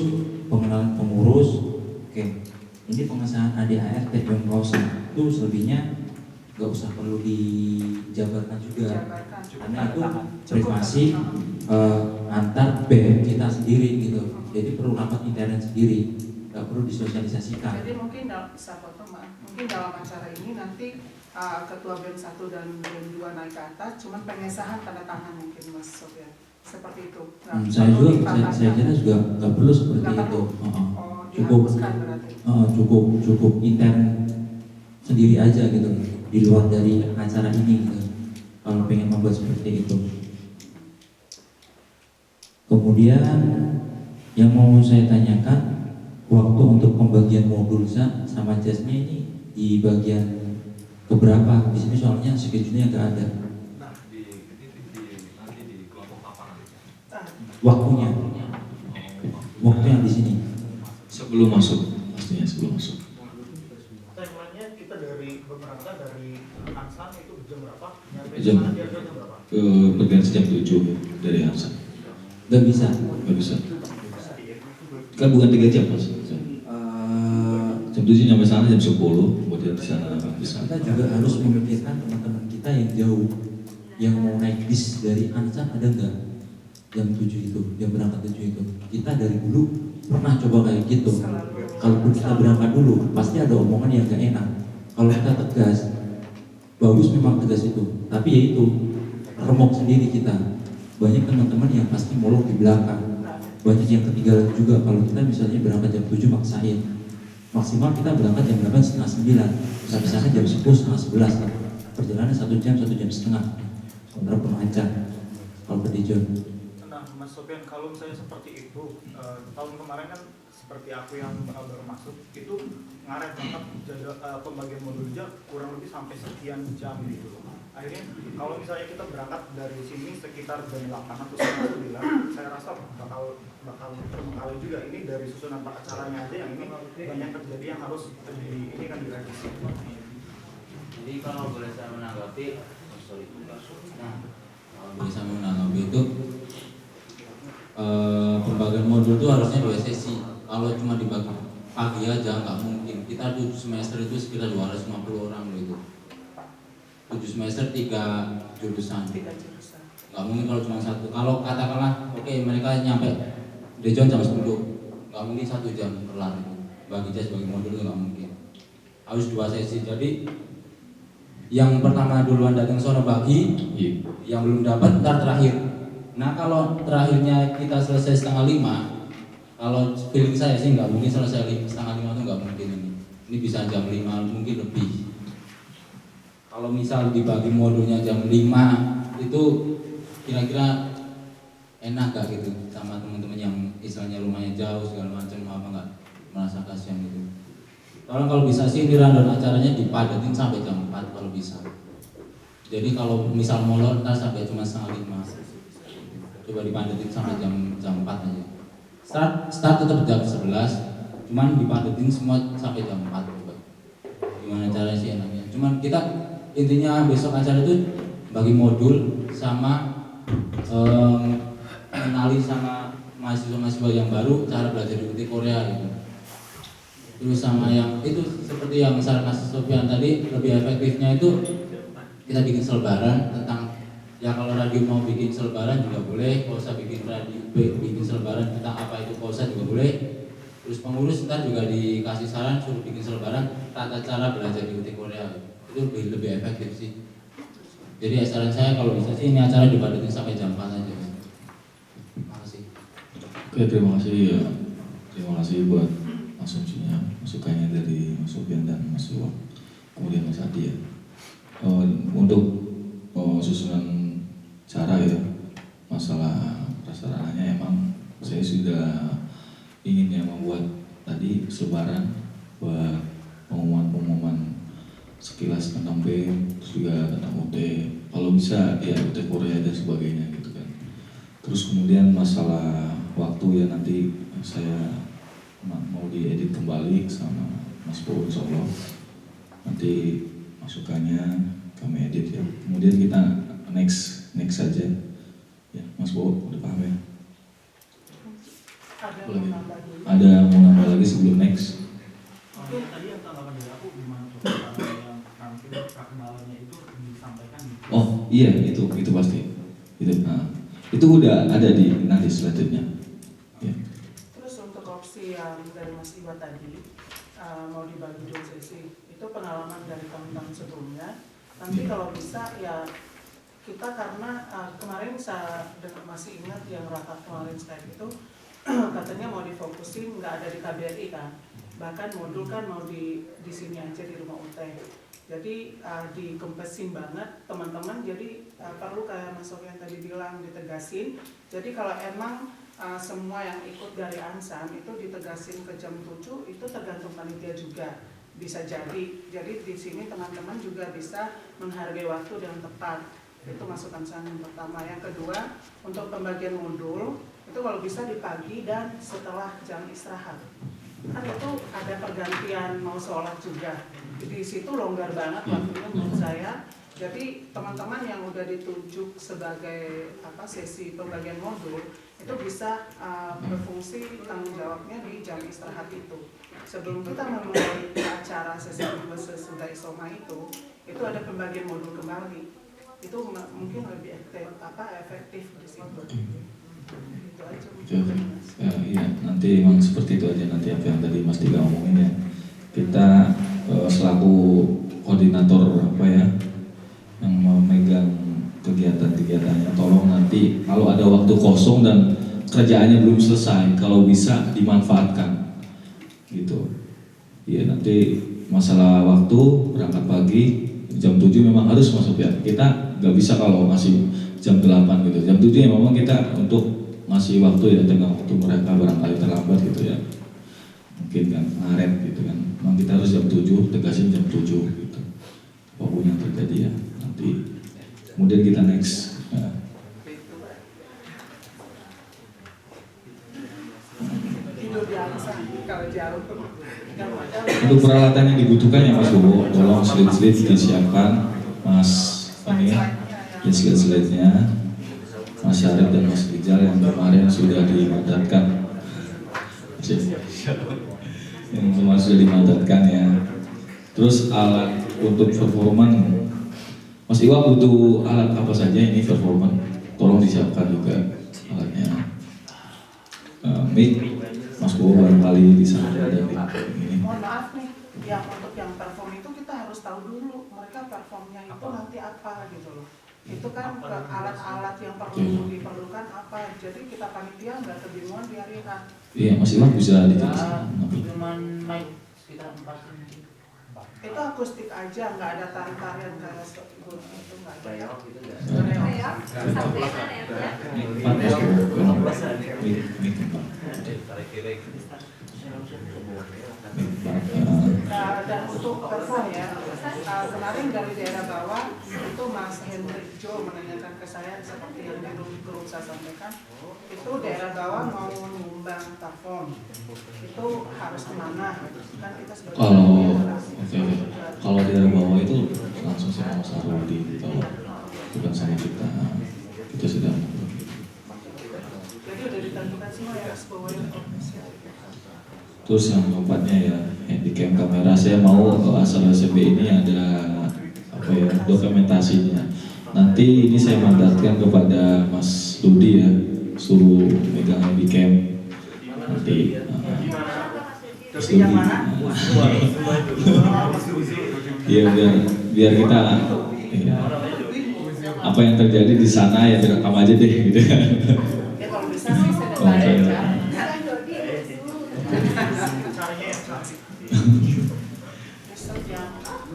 pengenalan pengurus. Oke. Ini pengesahan ADART Pemkausa itu selebihnya nggak usah perlu dijabarkan juga, Jabarkan, cukup karena tanda itu tangan. privasi antar BEM kita sendiri gitu. Jadi perlu rapat intern sendiri, nggak perlu disosialisasikan. Jadi mungkin mungkin dalam acara ini nanti ketua BEM 1 dan BEM 2 naik ke atas, cuman pengesahan tanda tangan mungkin Mas Sofyan. Seperti itu. Saya kira juga nggak perlu seperti Nggak itu. perlu. Cukup Dihapuskan berarti. cukup intern sendiri aja gitu, di luar dari acara ini gitu. Kalau pengen membuat seperti itu. Kemudian yang mau saya tanyakan, waktu untuk pembagian modul sama jasnya ini di bagian keberapa? Di sini soalnya schedule-nya nggak ada. Nah, nanti di kelompok paparan. Waktunya, waktu yang di sini. Sebelum masuk, pastinya sebelum masuk. Timeline-nya kita berangkat dari Ansan itu jam berapa? Nyampe Jam. sana kira-kira jam berapa? Berganti jam 7 dari Hansa. Nggak bisa. Nggak bisa. Kan bukan 3 jam mas. Jam 7 nyampe sana jam 10, kemudian di sana bisa. Kita juga harus memikirkan teman-teman kita yang jauh, yang mau naik bis dari Ansan ada nggak? Jam 7 itu, jam berangkat 7 itu. Kita dari dulu pernah coba kayak gitu. Kalaupun kita berangkat dulu, pasti ada omongan yang gak enak. Kalau kita tegas, bagus memang tegas itu. Tapi ya itu, remuk sendiri kita. Banyak teman-teman yang pasti molok di belakang. Banyak yang ketinggalan juga kalau kita misalnya berangkat jam 7 maksain. Maksimal kita berangkat jam 8 setengah 9. Sampai sana jam 10 setengah 11. Perjalanan 1 jam setengah. Sementara pemancar. Kalau ke Dijon. Nah, Mas Sofyan, kalau misalnya seperti itu, tahun kemarin kan seperti aku yang baru masuk, itu ngaret banget pembagian modulnya kurang lebih sampai sekian jam gitu. Akhirnya kalau misalnya kita berangkat dari sini sekitar jam 8 atau setengah 9, saya rasa bakal terbengkalai juga. Ini dari susunan acaranya aja yang ini banyak terjadi yang harus ini kan direvisi. Jadi kalau boleh saya menanggapi, bisa menanggapi itu pembagian modul itu harusnya 2 sesi. Kalau cuma dibagi pagi aja nggak mungkin. Kita 7 semester itu sekitar 250 orang gitu. 7 semester 3 jurusan. Nggak mungkin kalau cuma satu. Kalau katakanlah oke, mereka nyampe Dijon jam 10, nggak mungkin 1 jam kelar itu. Bagi jas bagi modul itu nggak mungkin. Harus 2 sesi. Jadi yang pertama duluan datang sore bagi, yang belum dapat ntar terakhir. Nah kalau terakhirnya kita selesai setengah 5, kalau feeling saya sih nggak mungkin selesai setengah 5 itu nggak mungkin ini. Ini bisa jam 5 mungkin lebih. Kalau misal dibagi modulnya jam 5 itu kira-kira enak gak gitu sama teman-teman yang istilahnya rumahnya jauh segala macam apa nggak merasa kasihan gitu. Tolong kalau bisa sih ini rundown acaranya dipadatin sampai jam 4 kalau bisa. Jadi kalau misal molor ntar sampai cuma setengah 5. Coba dipadatin sampai jam 4 aja. Start tetap jam 11, cuman dipadatin semua sampai jam 4 coba. Gimana caranya sih enaknya? Cuman kita intinya besok acara itu bagi modul sama kenali sama mahasiswa-mahasiswa yang baru cara belajar di UT Korea gitu. Terus sama yang itu seperti yang saran Mas Sofyan tadi, lebih efektifnya itu kita bikin selebaran tentang ya kalau radio mau bikin selebaran juga boleh, kalau saya bikin selebaran tentang apa itu kausa juga boleh. Terus pengurus ntar juga dikasih saran suruh bikin selebaran tata cara belajar di UT Korea. Itu lebih efektif sih. Jadi saran saya kalau bisa sih ini acara dipadatin sampai jam 4 aja. Terima kasih. Oke, terima kasih ya. Terima kasih buat asumsinya, masukannya dari Mas Sofyan dan Mas Iwan. Kemudian Mas Adi ya. Untuk susunan cara ya, masalah prasarananya emang saya sudah ingin ya membuat tadi selebaran buat pengumuman sekilas tentang BEM, terus juga tentang UT, kalau bisa ya UT Korea dan sebagainya gitu kan. Terus kemudian masalah waktu ya nanti saya mau diedit kembali sama Mas Bowo, insya Allah nanti masukannya kami edit ya. Kemudian kita next saja ya, Mas Bowo udah paham ya? Ada mau nambah lagi sebelum next? Tadi yang tanggapan dari aku gimana tuh yang nanti perkenalannya itu disampaikan gitu. Oh iya itu pasti itu udah ada di nanti selanjutnya ya. Terus untuk opsi yang dari Mas Iwa tadi mau dibagi 2 sesi, itu pengalaman dari tahun-tahun sebelumnya. Nanti kalau bisa ya kita karena kemarin saya masih ingat yang rapat kemarin Skype itu katanya mau difokusin nggak ada di KBRI kan, bahkan modul kan mau di sini aja di rumah UT. Jadi dikempesin banget teman-teman, jadi perlu kayak Mas Sofian tadi bilang ditegasin. Jadi kalau emang semua yang ikut dari Ansam itu ditegasin ke jam 7, itu tergantung panitia juga bisa jadi di sini teman-teman juga bisa menghargai waktu dengan tepat. Itu masukan saya yang pertama. Yang kedua, untuk pembagian modul itu kalau bisa di pagi dan setelah jam istirahat. Kan itu ada pergantian mau sholat juga. Di situ longgar banget waktunya menurut saya. Jadi teman-teman yang udah ditunjuk sebagai sesi pembagian modul itu bisa berfungsi tanggung jawabnya di jam istirahat itu. Sebelum kita memulai acara sesi kedua sesudah isoma itu ada pembagian modul kembali. Itu mungkin lebih efektif di situ. Itu aja. Iya, nanti memang seperti itu aja nanti apa yang tadi Mas Tiga ngomongin ya. Kita selaku koordinator yang memegang kegiatan-kegiatannya, tolong nanti kalau ada waktu kosong dan kerjaannya belum selesai, kalau bisa dimanfaatkan gitu. Iya, nanti masalah waktu berangkat pagi jam 7 memang harus masuk ya. Kita nggak bisa kalau masih jam 8 gitu. Jam 7 ya memang kita untuk ngasih waktu ya, tengah waktu mereka barangkali terlambat gitu ya. Mungkin kan ngaret gitu kan. Memang kita harus jam 7, tegasin jam 7 gitu. Apapun yang terjadi ya nanti. Kemudian kita next. Ya. Untuk peralatan yang dibutuhkan ya Mas Bowo, tolong slide-slide disiapkan Mas ini ya, slide-slide-nya Mas Syarif dan Mas Rizal yang kemarin sudah dimandatkan. Yang kemarin sudah dimandatkan ya. Terus alat untuk performan, Mas Iwa butuh alat apa saja ini performan? Tolong disiapkan juga alatnya. Mic, Mas Bowo barangkali di sana ada mic ini. Mohon maaf nih, yang untuk yang perform itu kita harus tahu dulu mereka performnya itu nanti apa gitu loh. Itu kan alat-alat yang perlu diperlukan apa. Jadi kita panitia nggak kebingungan di hari H. Iya, Mas Iwa bisa dijelaskan. Cuman mic sekitar 4 menit. Itu akustik aja, nggak ada tarian-tarian kayak itu nggak ada ya. Dan untuk perform ya, kemarin dari daerah bawah itu Mas Hendrik Jo menanyakan ke saya seperti yang dulu saya sampaikan, itu daerah bawah mau menyumbang perform itu harus kemana? Kan kita sebagai kalau daerah bawah itu langsung sama Mas Arudi gitu, bukan sama kita sudah. Jadi udah ditentukan semua ya Mas Bowo yang profesional. Terus yang keempatnya ya handycam kamera, saya mau asal SMP ini ada dokumentasinya. Nanti ini saya mandatkan kepada Mas Dudi ya, suruh megang handycam nanti. Mas Dudi. Iya biar kita apa yang terjadi di sana ya direkam aja deh gitu. Ya kalau bisa sih saya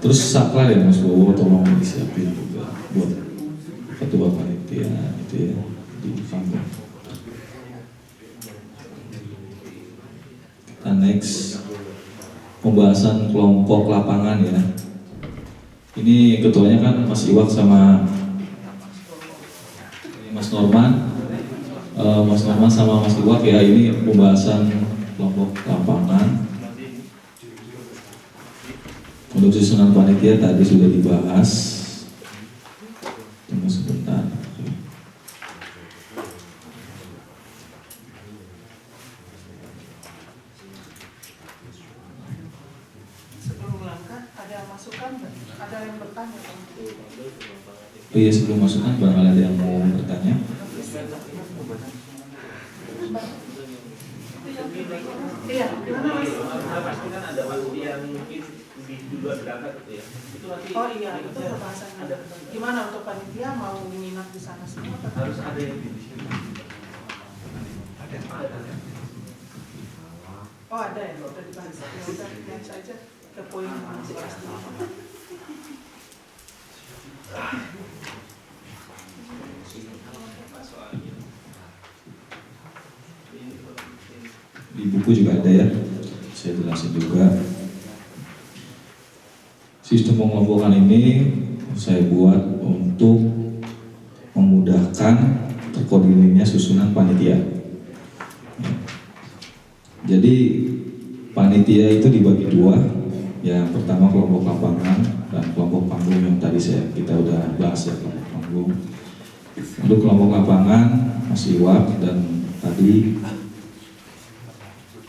Terus saklar ya Mas Bowo, tolong disiapin juga buat ketua panitia itu ya di Fanggo. Kita naik next pembahasan kelompok lapangan ya. Ini ketuanya kan Mas Iwak sama Mas Norman. Mas Norman sama Mas Iwak ya, ini pembahasan kelompok lapangan. Untuk susunan panitia tadi sudah dibahas. Tunggu sebentar. Sebelum langkah, ada masukan nggak? Ada yang bertanya? Oh iya, sebelum masukan barangkali ada yang mau bertanya. Iya, gimana Mas? Pasti kan ada waktu yang mungkin di luar berangkat gitu ya. Itu nanti Oh iya, itu pembahasannya. Gimana untuk panitia mau menginap di sana semua? harus ada yang di sini. Oh ada ya, udah dibahas. Ya udah, yang saja ke poin yang masih pasti. Di buku juga ada ya, saya jelasin juga. Sistem pengelompokan ini saya buat untuk memudahkan terkoordinirnya susunan panitia. Jadi panitia itu dibagi dua, yang pertama kelompok lapangan dan kelompok panggung yang tadi kita udah bahas ya, kelompok panggung. Untuk kelompok lapangan Mas Iwak dan tadi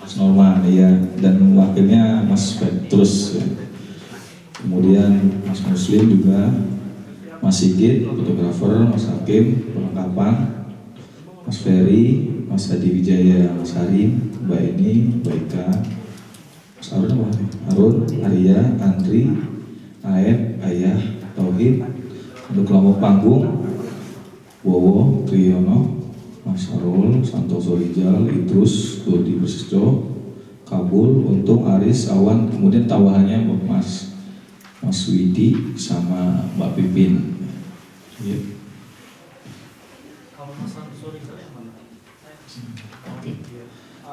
Mas Norman ya, dan wakilnya Mas Petrus ya. Kemudian Mas Muslim juga, Mas Sigit fotografer, Mas Hakim perlengkapan, Mas Ferry, Mas Hadi Wijaya, Mas Harim, Mbak Eni, Mbak Ika, Mas Arun, Arya, Andri, Aep, Ayah, Tauhid. Untuk kelompok panggung Wowo, Triyono, Mas Arul, Santoso Rijal, Idrus, Dodi Persisjo, Kabul, Untung, Aris, Awan, kemudian tawahannya Mas Widi sama Mbak Pipin. Ya. Kalau Mas Santoso Rizal yang mana? Oke.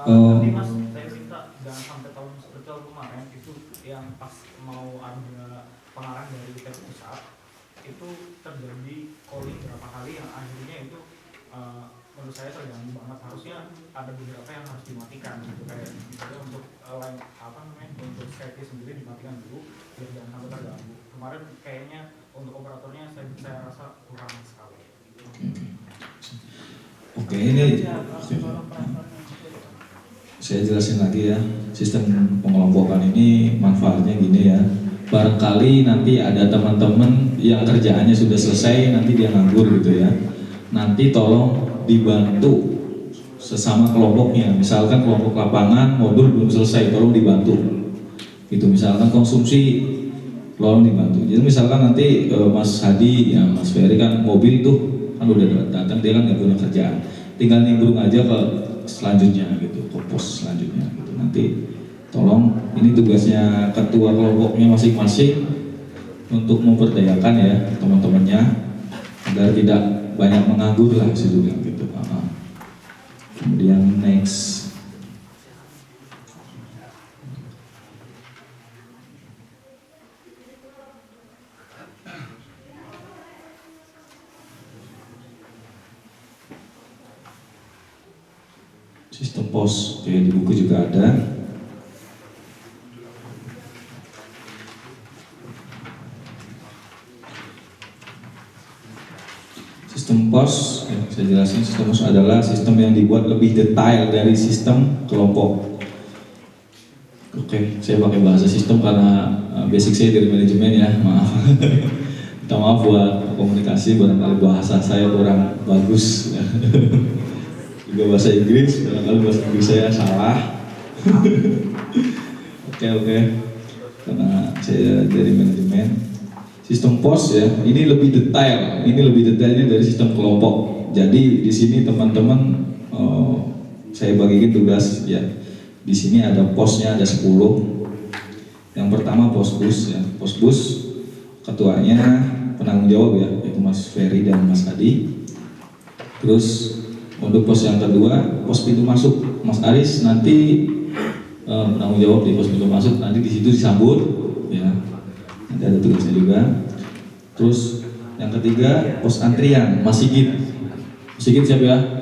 Nanti Mas, saya minta jangan sampai tahun seperti kemarin itu yang pas mau ada pengarang dari UT Pusat itu terjadi calling berapa kali yang akhirnya itu menurut saya terganggu banget. Harusnya ada beberapa yang harus dimatikan gitu, kayak misalnya untuk untuk safety sendiri dimatikan dulu biar jangan sampai terganggu. Kemarin kayaknya untuk operatornya saya rasa kurang sekali. Oke, ini saya jelasin lagi ya. Sistem pengelompokan ini manfaatnya gini ya. Barangkali nanti ada teman-teman yang kerjaannya sudah selesai, nanti dia nganggur gitu ya. Nanti tolong dibantu sesama kelompoknya. Misalkan kelompok lapangan modul belum selesai, tolong dibantu. Itu misalkan konsumsi, tolong dibantu. Jadi misalkan nanti Mas Hadi, ya Mas Ferry kan mobil tuh kan udah datang, dia kan nggak punya kerjaan, tinggal nimbrung aja ke selanjutnya gitu, ke pos selanjutnya gitu. Nanti tolong ini tugasnya ketua kelompoknya masing-masing untuk memperdayakan ya teman-temannya agar tidak banyak menganggur lah gitu. Kemudian next. Sistem pos, oke, di buku juga ada. Sistem pos, ya, saya jelasin, sistem pos adalah sistem yang dibuat lebih detail dari sistem kelompok. Oke, saya pakai bahasa sistem karena basic saya dari manajemen ya, maaf. Minta maaf buat komunikasi, barangkali bahasa saya kurang bagus. Juga bahasa Inggris, barangkali bahasa Inggris saya salah. Oke, karena saya dari manajemen. Sistem pos ya, ini lebih detail. Ini lebih detailnya dari sistem kelompok. Jadi di sini teman-teman saya bagikan tugas ya. Di sini ada posnya ada 10. Yang pertama pos bus ya. Pos bus ketuanya penanggung jawab ya, yaitu Mas Ferry dan Mas Hadi. Terus untuk pos yang kedua, pos pintu masuk Mas Aris nanti penanggung jawab di pos pintu masuk, nanti di situ disambut, ya. Nanti ada tugasnya juga. Terus yang ketiga pos antrian, Mas Sigit. Mas Sigit siap ya?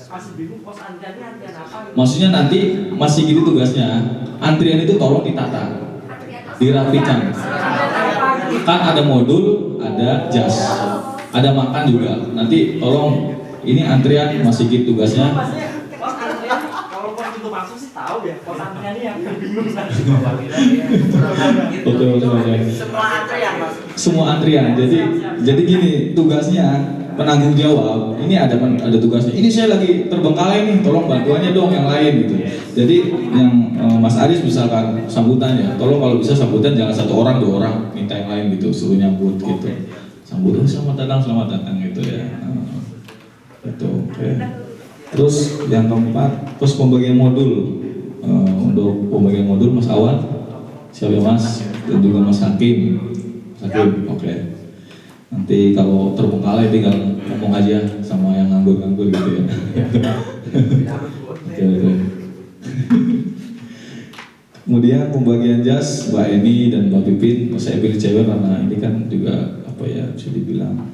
Masih bingung pos antriannya antrian apa? Maksudnya nanti Mas Sigit itu tugasnya antrian itu tolong ditata, dirapikan. Kan ada modul, ada jas, ada makan juga. Nanti tolong ini antrian Mas Sigit tugasnya. Pos antrian, kalau pos pintu masuk sih tahu ya. Pos antrian ini yang bingung saya. Oke. Semua antrian mas. Semua antrian. Jadi gini tugasnya penanggung jawab. Ini ada tugasnya. Ini saya lagi terbengkalai nih, tolong bantuannya dong yang lain gitu. Jadi yang Mas Aris misalkan sambutannya, tolong kalau bisa sambutan jangan 1 orang 2 orang, minta yang lain gitu, suruh nyambut gitu. Sambut, selamat datang gitu ya. Itu oke. Terus yang keempat, terus pembagian modul. Untuk pembagian modul Mas Awan, siapa ya Mas? Dan juga Mas Hakim. Oke. Nanti kalau terbengkalai tinggal ngomong aja sama yang nganggur-nganggur gitu ya. Oke. Kemudian pembagian jas, Mbak Eni dan Mbak Pipin, saya pilih cewek karena ini kan juga apa ya, bisa dibilang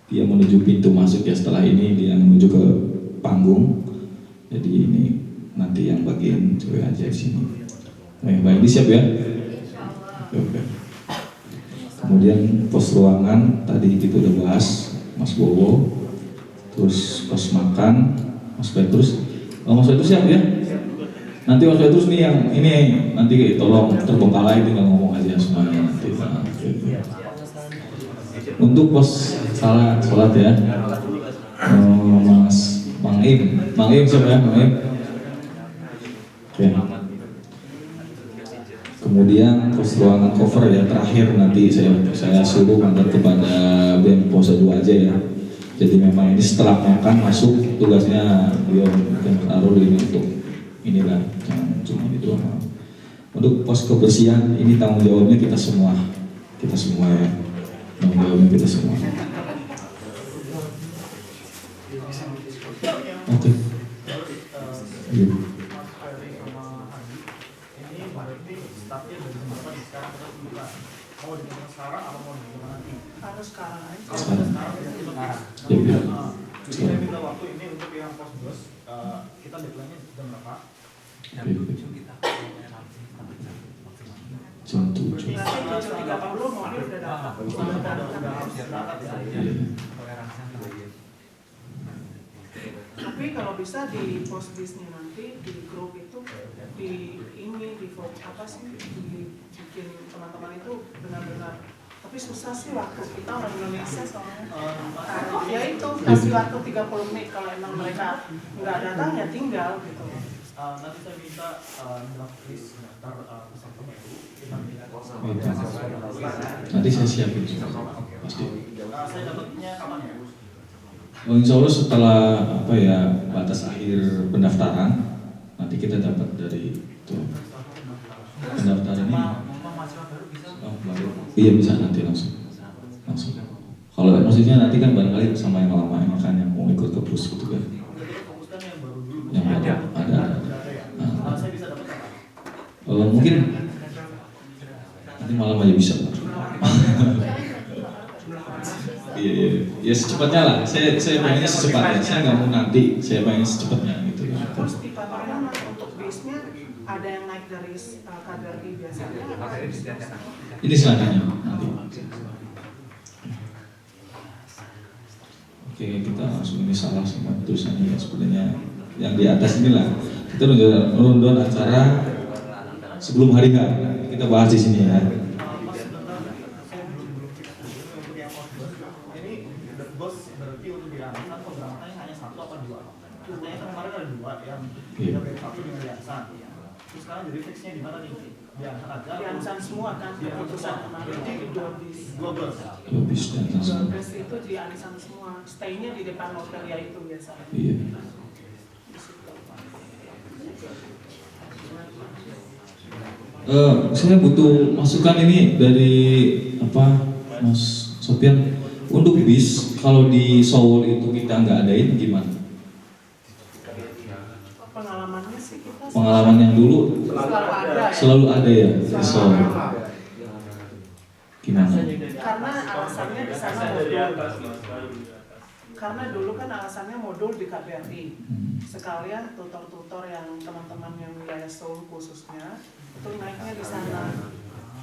dia menuju pintu masuk ya, setelah ini dia menuju ke panggung. Jadi ini nanti yang bagian cewek aja di sini. Mbak Eni siap ya? Oke. Kemudian pos ruangan tadi kita udah bahas, Mas Bowo. Terus pos makan, Mas Petrus. Mas Petrus siap ya? Nanti Mas Petrus nih yang ini nanti tolong terbengkalai tinggal ngomong aja semuanya nanti. Untuk pos sholat ya, Mas Mang Im siapa ya? Mang Im. Oke. Kemudian pos ruangan cover ya terakhir nanti saya suruh antar kepada BEM Pos 2 aja ya. Jadi memang ini setelah makan masuk tugasnya beliau taruh ini untuk inilah, jangan cuma itu doang. Untuk pos kebersihan ini tanggung jawabnya kita semua ya, tanggung jawabnya kita semua. Oke. Iya. Harus sekarang aja. Saya minta waktu ini untuk yang pos bus, kita deadline-nya jam berapa? Jam 7. Nanti 7.30 mobil udah datang. Tapi kalau bisa di pos bisnya nanti di grup itu dibikin teman-teman itu benar-benar. Tapi susah sih waktu kita orang Indonesia soalnya. Ya itu kasih waktu 30 menit, kalau emang mereka nggak datang ya tinggal gitu. Nanti saya minta draft list daftar peserta baru. Nanti saya siapin pasti. Saya dapatnya kapan ya? Insya Allah setelah apa ya batas akhir pendaftaran nanti kita dapat dari itu pendaftaran ini. Oh, baru. Iya bisa nanti langsung. Kalau maksudnya nanti kan barangkali sama yang lama yang kan yang mau ikut ke plus gitu kan. Yang ada. Saya bisa dapat apa? Mungkin nanti malam aja bisa. Iya, secepatnya lah. Saya pengennya secepatnya. Saya nggak mau nanti. Saya pengen secepatnya gitu. Terus di paparan untuk base-nya ada yang naik dari KDRI biasanya. Ini selanjutnya nanti. Oke, kita langsung ini salah sama tulisannya ya sebenarnya yang di atas inilah. Kita rundown acara sebelum hari H. Kita bahas di sini ya. Terus sekarang jadi fixnya di mana nih? Di Ansan semua kan, keputusan kemarin di 2 bis dan langsung. 12 itu di Ansan semua, stay-nya di depan hotel ya itu biasanya. Iya. Saya butuh masukan ini dari apa Mas Sofian untuk bis. Kalau di Seoul itu kita nggak adain gimana? Pengalamannya sih kita Pengalaman yang dulu selalu ada ya. selalu ada ya. So, gimana? Karena alasannya di sana modul. Karena dulu kan alasannya modul di KBRI. Sekalian tutor-tutor yang teman-teman yang wilayah Seoul khususnya itu naiknya di sana.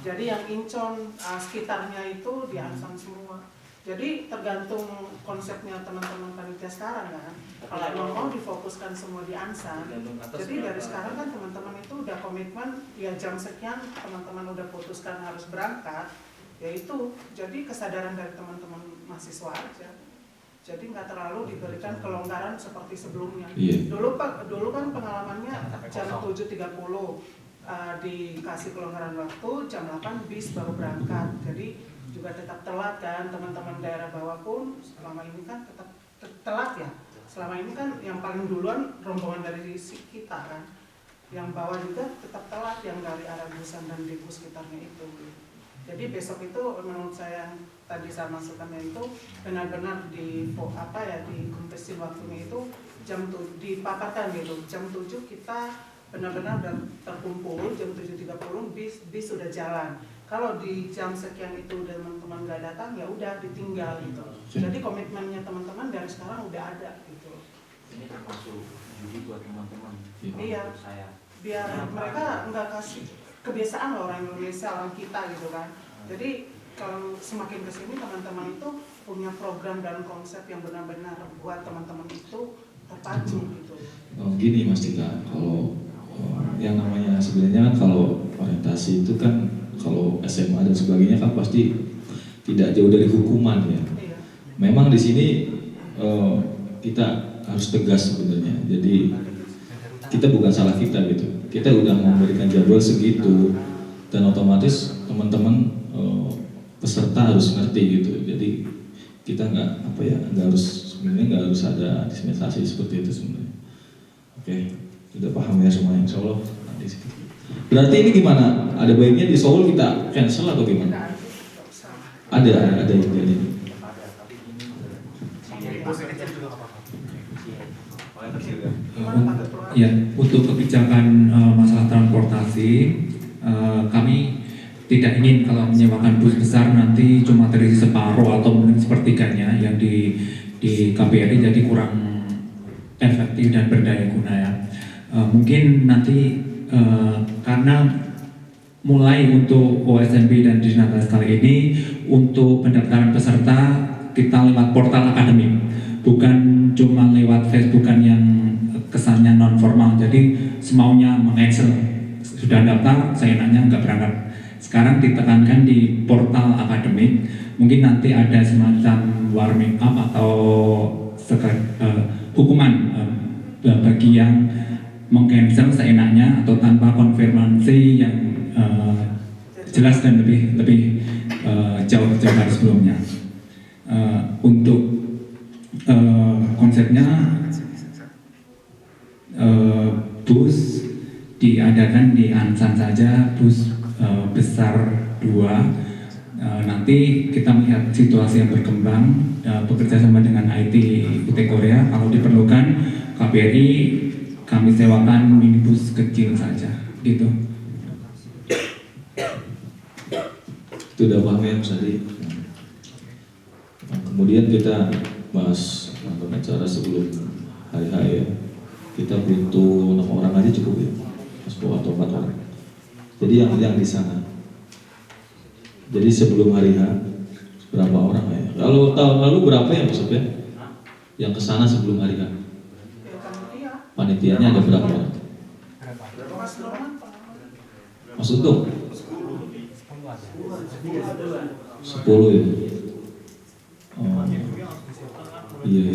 Jadi yang Incheon sekitarnya itu di Ansan semua. Jadi tergantung konsepnya teman-teman panitia sekarang kan. Kalau emang mau difokuskan semua di Ansan, jadi dari sekarang kan teman-teman itu udah komitmen ya jam sekian teman-teman udah putuskan harus berangkat. Ya itu, jadi kesadaran dari teman-teman mahasiswa aja. Jadi nggak terlalu diberikan kelonggaran seperti sebelumnya. Dulu kan pengalamannya jam 7.30 dikasih kelonggaran waktu, jam 8 bis baru berangkat. Jadi juga tetap telat kan, teman-teman daerah bawah pun selama ini kan tetap telat ya. Selama ini kan yang paling duluan rombongan dari kita kan. Yang bawah juga tetap telat, yang dari arah Busan dan Depo sekitarnya itu. Jadi besok itu menurut saya tadi saya masukkan itu benar-benar dikompresi waktunya itu jam 7 dipaparkan gitu. Jam 7 kita benar-benar udah terkumpul, jam 7.30 bis sudah jalan. Kalau di jam sekian itu teman-teman nggak datang ya udah ditinggal gitu. Jadi komitmennya teman-teman dari sekarang udah ada gitu. Ini termasuk judi buat teman-teman. Iya. Biar mereka nggak kasih kebiasaan loh orang Indonesia, orang kita gitu kan. Jadi kalau semakin kesini teman-teman itu punya program dan konsep yang benar-benar buat teman-teman itu terpacu gitu. Gini Mas Tika, kalau yang namanya sebenarnya kan kalau orientasi itu kan kalau SMA dan sebagainya kan pasti tidak jauh dari hukuman ya. Iya. Memang di sini kita harus tegas sebenarnya. Jadi kita bukan salah kita gitu. Kita udah memberikan jadwal segitu dan otomatis teman-teman peserta harus ngerti gitu. Jadi kita nggak sebenarnya nggak harus ada dispensasi seperti itu sebenarnya. Oke, sudah paham ya semuanya. Insya Allah nanti. Berarti ini gimana? Ada baiknya di Seoul kita cancel atau gimana? Ada yang jadi. Ya, untuk kebijakan masalah transportasi, kami tidak ingin kalau menyewakan bus besar nanti cuma terisi separuh atau mungkin sepertiganya yang di KBRI, jadi kurang efektif dan berdaya guna ya. Mungkin nanti karena mulai untuk OSMB dan Disnatas kali ini untuk pendaftaran peserta kita lewat portal akademik, bukan cuma lewat Facebookan yang kesannya non formal. Jadi semaunya meng-excel, sudah daftar, saya nanya nggak berangkat. Sekarang ditekankan di portal akademik, mungkin nanti ada semacam warming up atau hukuman bagi yang meng-cancel seenaknya atau tanpa konfirmasi yang jelas dan lebih jauh dari sebelumnya. Untuk konsepnya bus diadakan di Ansan saja, bus besar 2. Nanti kita melihat situasi yang berkembang, bekerja sama dengan IT UT Korea. Kalau diperlukan KBRI kami sewakan minibus kecil saja, gitu. Itu udah paham ya Mas Adi. Nah, kemudian kita bahas nonton acara sebelum hari H ya. Kita butuh 6 orang aja cukup ya, Mas Bo, atau 4 orang. Jadi yang di sana. Jadi sebelum hari H berapa orang ya? Kalau tahun lalu berapa ya Mas ya? Yang ke sana sebelum hari H? Panitianya ada berapa orang? Mas Untung? 10 ya? Oh, iya.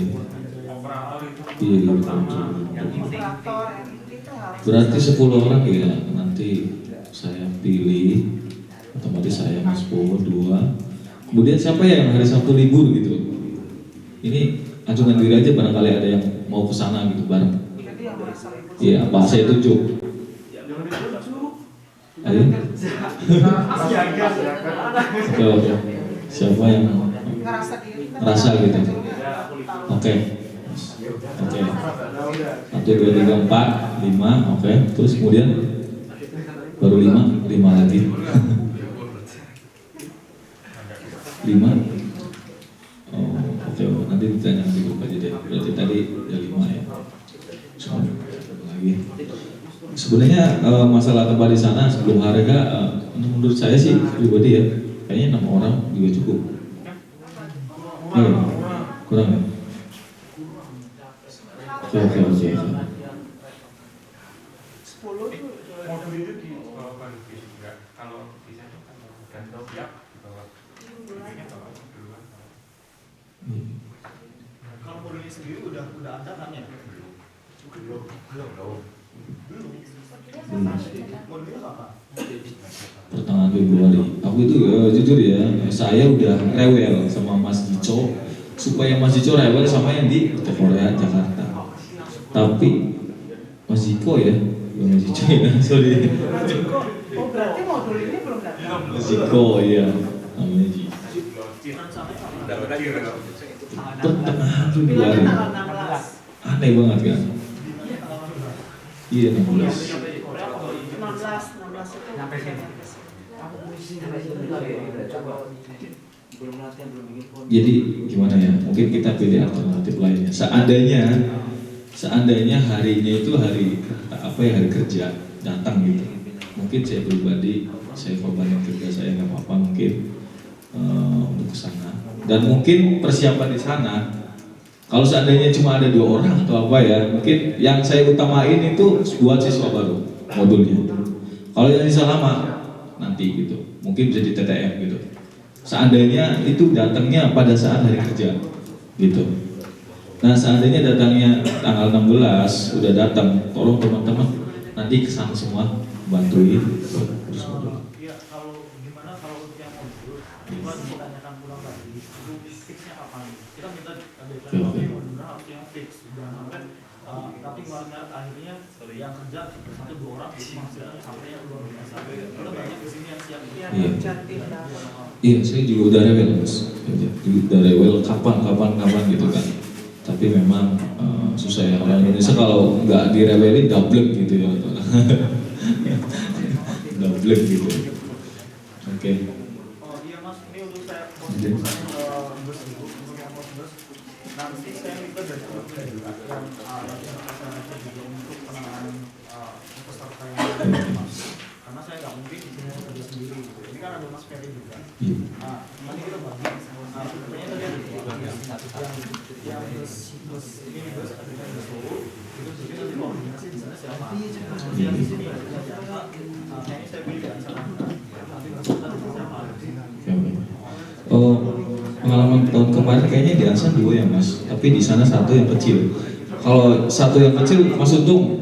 Berarti 10 orang ya, nanti saya pilih, otomatis saya Mas Po 2. Kemudian siapa ya yang hari Sabtu libur gitu? Ini ajukan diri aja, barangkali ada yang mau ke sana gitu bareng. Iya, apa saya tunjuk? Ayo. Oke. Siapa yang ngerasa gitu? Oke. Mas. Oke. 1, 2, 3, 4, 5. Oke. Terus kemudian baru 5 lagi. 5. Oh, oke. Nanti ditanya di grup aja deh. Berarti tadi ya 5 ya. Lagi. Sebenarnya masalah tempat di sana sebelum harga, menurut saya sih pribadi ya, kayaknya 6 orang juga cukup. Kurang ya? Oke. 10 tuh Mobil itu dibawa bis juga. Kalau bisa itu kan gantung siap dibawa. Kalau modelnya sendiri udah ada kan ya? Belum. Modelnya apa? Pertengahan Februari. Aku itu jujur ya, saya udah rewel sama Mas Jico supaya Mas Jico rewel sama yang di Korea Jakarta. Tapi Mas Jico ya, bukan Mas Jico ya, sorry. Mas Jiko, oh berarti modul ini belum datang. Mas Jico ya, namanya Jico. Pertengahan Februari. Bilangnya tanggal 16. Aneh banget kan? Iya 16. 16 itu Sampai sini. Jadi gimana ya? Mungkin kita pilih alternatif lainnya. Seandainya harinya itu hari hari kerja datang gitu. Mungkin saya pribadi saya korbanin kerja saya nggak apa-apa mungkin untuk kesana. Dan mungkin persiapan di sana. Kalau seandainya cuma ada 2 orang atau apa ya, mungkin yang saya utamain itu buat siswa baru modulnya. Kalau yang siswa lama nanti gitu, mungkin bisa di TTM gitu. Seandainya itu datangnya pada saat hari kerja gitu. Nah seandainya datangnya tanggal 16 udah datang, tolong teman-teman nanti kesana semua bantuin terus modul. Iya, kalau gimana kalau untuk yang modul, coba ditanyakan pulang lagi, itu fixnya kapan? Kita minta deadline tapi benar harus yang fix, jangan sampai tapi kemarin akhirnya yang kerja 1-2 orang itu maksudnya sampai yang luar biasa. Kita banyak di sini yang siap. Iya. Cantik dah. Iya, saya juga udah rewel mas, udah rewel kapan gitu kan. Tapi memang susah ya orang Indonesia kalau nggak direwelin double gitu ya, double gitu. Oke. Oh iya mas, ini untuk saya posisikan bus itu, untuk yang bus. Nanti saya minta dari teman-teman juga yang masyarakat juga untuk penanganan peserta yang ada mas. Karena saya nggak mungkin semua kerja sendiri. Ini kan ada Mas Ferry juga. Nanti kita bagi. Sebenarnya tadi ada yang bus ini bus ada yang bus Solo. Itu jadi nanti koordinasi di sana siapa? Yang di sini siapa? Kayaknya saya pilih dari sana. Nanti peserta di siapa? Oh, pengalaman tahun kemarin kayaknya di Ansan 2 ya mas, tapi di sana 1 yang kecil. Kalau 1 yang kecil Mas Untung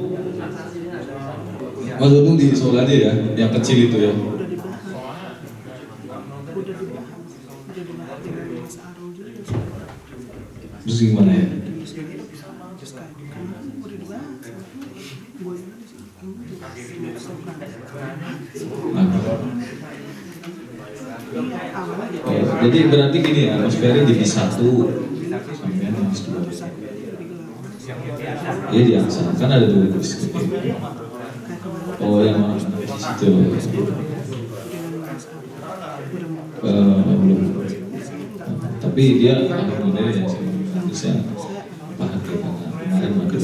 di Solo aja ya, yang kecil itu ya. Terus gimana ya? Jadi berarti gini ya, Mas Ferry jadi 1 sampai Mas 2. Iya di Ansan, kan ada 2 bus. Oh yang mana di situ? Belum. Tapi dia alhamdulillah ya bisa paham karena kemarin mati.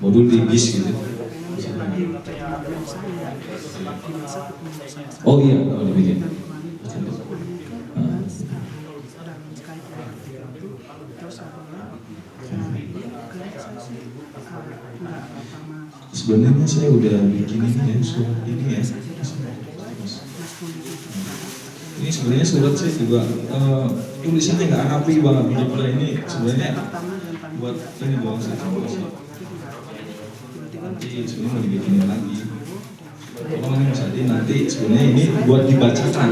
Modul di bis gitu. Oh iya, mau dibikin. Sebenarnya saya udah bikin ini ya, surat ini ya. Ini sebenarnya surat saya juga tulisannya nggak rapi banget. Ini sebenarnya buat ini doang sih. Nanti sebenarnya mau dibikinin lagi. Kalau Mas Adi nanti sebenarnya ini buat dibacakan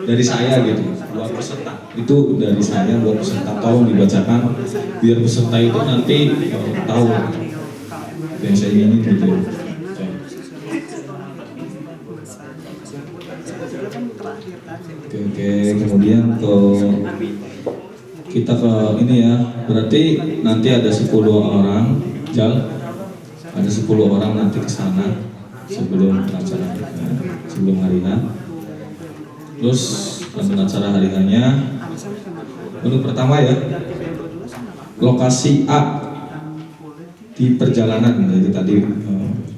dari saya gitu, buat peserta. Itu dari saya buat peserta, tolong dibacakan biar peserta itu nanti tahu yang saya ingin gitu. Oke, kemudian kita ke ini ya, berarti nanti ada 10 orang, ada 10 orang nanti ke sana sebelum acara kita, sebelum hari H. Terus untuk acara hari H-nya, untuk pertama ya, lokasi A di perjalanan, jadi tadi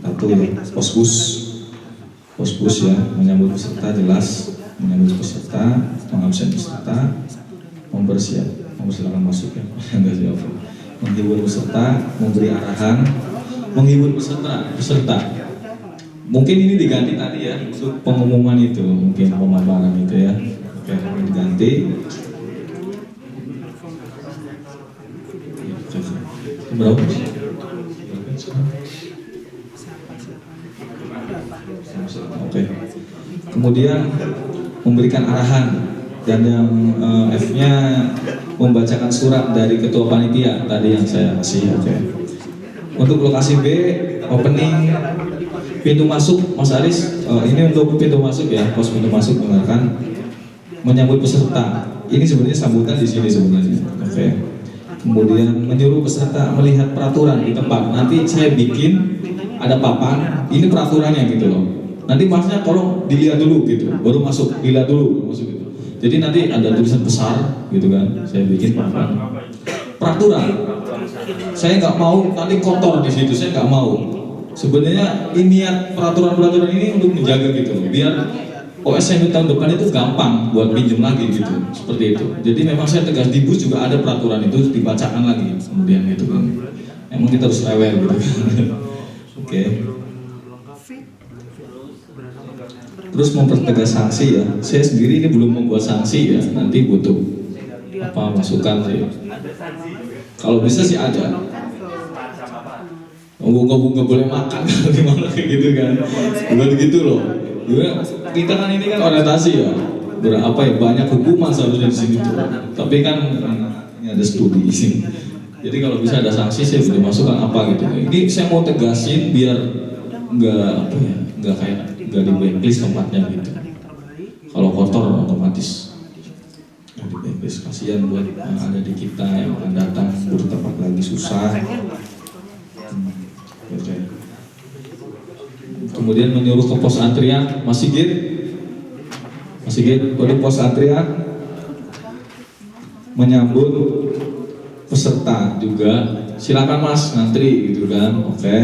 satu ya, pos bus ya, menyambut peserta jelas, menyambut peserta, mengabsen peserta, mempersilakan masuk ya, menghibur peserta, memberi arahan, menghibur peserta. Mungkin ini diganti tadi ya, untuk pengumuman itu, mungkin pemaparan itu ya, oke, diganti. Berapa? Oke. Kemudian memberikan arahan dan yang F-nya membacakan surat dari ketua panitia tadi yang saya kasih. Oke. Untuk lokasi B, opening pintu masuk, Mas Aris. Ini untuk pintu masuk ya, pos pintu masuk dengarkan menyambut peserta. Ini sebenarnya sambutan di sini sebenarnya. Oke. Kemudian menyuruh peserta melihat peraturan di tempat. Nanti saya bikin ada papan, ini peraturannya gitu loh. Nanti masnya tolong dilihat dulu gitu, baru masuk, dilihat dulu baru masuk gitu. Jadi nanti ada tulisan besar gitu kan, saya bikin papan. Peraturan, saya nggak mau nanti kotor di situ, saya nggak mau. Sebenarnya ini niat peraturan-peraturan ini untuk menjaga gitu loh, biar OSM tahun depan itu gampang buat pinjam lagi gitu, seperti itu. Jadi memang saya tegas di bus juga ada peraturan itu dibacakan lagi kemudian gitu kan. Emang kita harus rewel gitu. Oke. Terus mempertegas sanksi ya. Saya sendiri ini belum membuat sanksi ya. Nanti butuh apa masukan saya. Kalau bisa sih ada. Nggak boleh makan gimana kayak gitu kan. Bukan gitu loh. Kita kan ini kan orientasi ya. Berapa ya banyak hukuman seharusnya di sini tuh. Tapi kan ini ada studi di sini. Jadi kalau bisa ada sanksi saya boleh masukkan apa gitu. Ini saya mau tegasin biar nggak kayak nggak di blacklist tempatnya gitu. Kalau kotor otomatis di blacklist, kasihan buat yang ada di kita yang akan datang bertempat lagi susah. Okay. Kemudian menyuruh ke pos antrian, Mas Sigit, pada pos antrian menyambut peserta juga. Silakan Mas ngantri gitu kan, oke.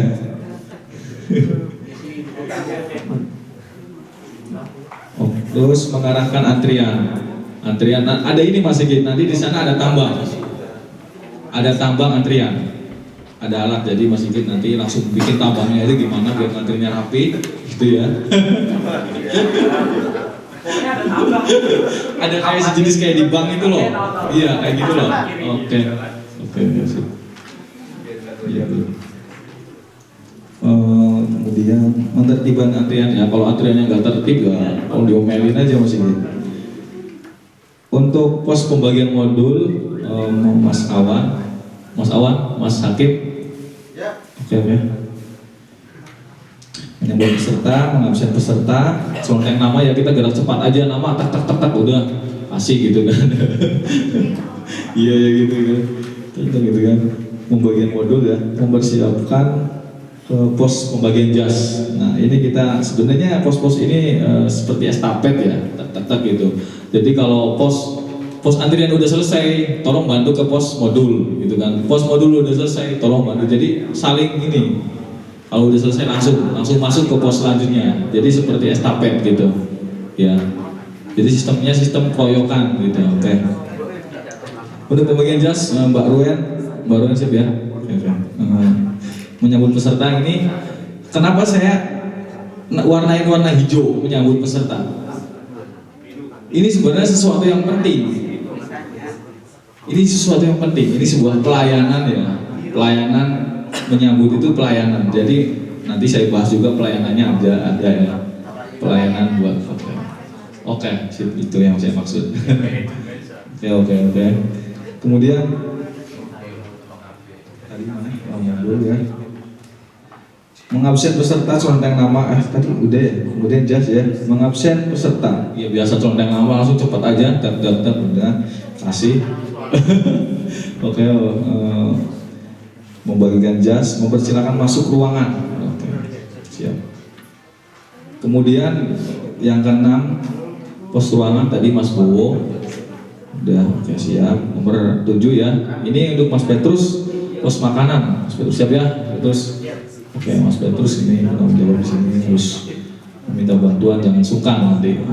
Terus mengarahkan antrian. Ada ini Mas Sigit, nanti di sana ada tambang antrian. Ada alat, jadi Mas Sigit nanti langsung bikin tambangnya aja gimana biar antrinya rapi, gitu ya. Ada kayak sejenis kayak di bank itu loh. Iya, kayak gitu loh. Oke, sip. Kemudian menertibkan antrian ya. Kalau antriannya nggak tertib ya, kalau diomelin aja Mas Sigit. Untuk pos pembagian modul, Mas Awan, Mas Hakim. Oke. Menyambut peserta, mengabsen peserta, conteng nama ya kita gerak cepat aja, nama tak udah asik gitu kan. Iya ya gitu kan. Gitu kan. Pembagian modul ya, mempersiapkan ke pos pembagian jas. Nah ini kita sebenarnya pos-pos ini seperti estafet ya, tak gitu. Jadi kalau pos antrian udah selesai, tolong bantu ke pos modul gitu kan. Pos modul udah selesai, tolong bantu. Jadi saling ini. Kalau udah selesai langsung masuk ke pos selanjutnya. Jadi seperti estafet gitu. Ya. Jadi sistemnya sistem keroyokan gitu. Oke. Untuk pembagian jas Mbak Ruen siap ya. Oke. Menyambut peserta ini, kenapa saya warnain warna hijau menyambut peserta? Ini sebenarnya sesuatu yang penting. Ini sesuatu yang penting. Ini sebuah pelayanan ya. Pelayanan menyambut itu pelayanan. Jadi nanti saya bahas juga pelayanannya ada ya. Pelayanan buat Oke, itu yang saya maksud. Oke. Kemudian tadi mana? Dulu ya. Mengabsen peserta celentang nama, tadi udah ya, kemudian jas ya, mengabsen peserta, ya biasa celentang nama langsung cepat aja, daftar udah kasih. Oke, membagikan jas, mempersilakan masuk ruangan. Oke, siap. Kemudian yang keenam, pos ruangan tadi Mas Bowo, udah oke siap. Nomor 7 ya, ini untuk Mas Petrus, pos makanan, Mas Petrus siap ya, Petrus. Oke, Mas Petrus ini penanggung jawab di sini terus meminta bantuan, jangan sungkan nanti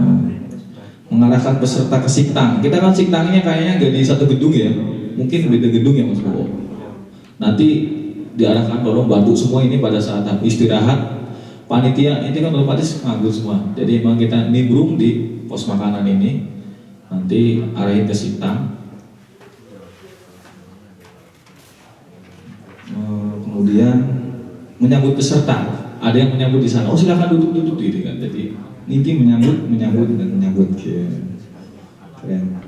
mengarahkan peserta ke siktang. Kita kan siktangnya kayaknya nggak di satu gedung ya, mungkin beda gedung ya Mas Bowo. Nanti diarahkan tolong bantu semua ini pada saat istirahat. Panitia ini kan otomatis nganggur semua, jadi emang kita nimbrung di pos makanan ini, nanti arahin ke siktang. Kemudian menyambut peserta, ada yang menyambut di sana. Oh silakan duduk gitu kan. Jadi Niki menyambut dan menyambut. Keren.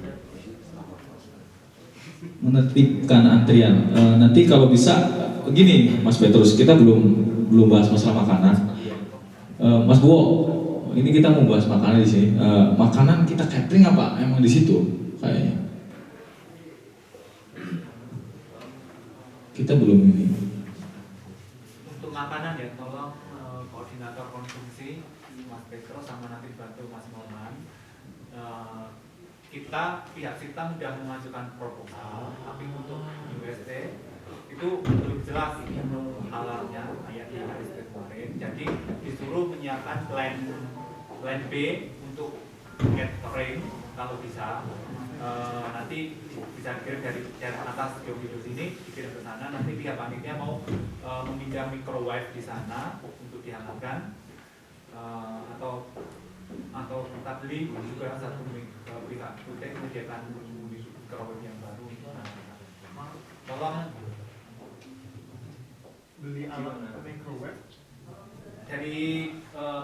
Menertibkan antrian. Nanti kalau bisa begini Mas Petrus, kita belum bahas masalah makanan. Mas Bowo, ini kita mau bahas makanan di sini. Makanan kita catering apa? Emang di situ kayaknya. Kita belum ini. Makanan ya, tolong koordinator konsumsi Mas Petro sama nanti dibantu Mas Moman. Kita pihak siktang sudah mengajukan proposal, tapi untuk UST itu belum jelas menu halalnya kayak di UST kemarin. Jadi disuruh menyiapkan plan B untuk catering kalau bisa. Nanti bisa dikirim dari atas video sini, dikirim ke sana. Nanti pihak panitia mau meminjam microwave di sana untuk dihangatkan, atau kita beli juga satu pihak putih menyediakan microwave yang baru. Tolong Beli alat microwave dari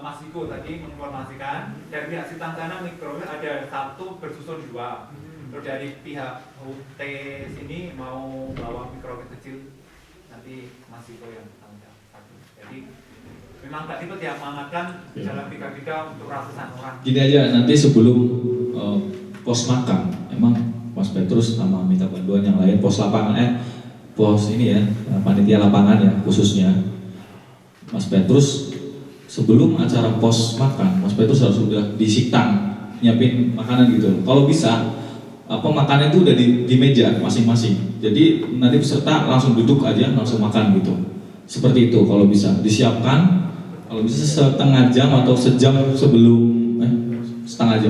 Mas Iko tadi menginformasikan dari pihak siktang sana microwave ada satu bersusun 2. Terus dari pihak HUT sini mau bawa microwave kecil, nanti Mas Iko yang tanggung jawab. Jadi memang tadi itu dia mengangatkan jalan 3 untuk ratusan orang. Gini aja, nanti sebelum pos makan, emang Mas Petrus sama minta bantuan yang lain, pos lapangan, pos ini ya, panitia lapangan ya khususnya. Mas Petrus sebelum acara pos makan, Mas Petrus harus sudah di siktang nyiapin makanan gitu. Kalau bisa, makanan itu udah di meja masing-masing. Jadi nanti peserta langsung duduk aja, langsung makan gitu. Seperti itu kalau bisa disiapkan. Kalau bisa setengah jam atau sejam sebelum setengah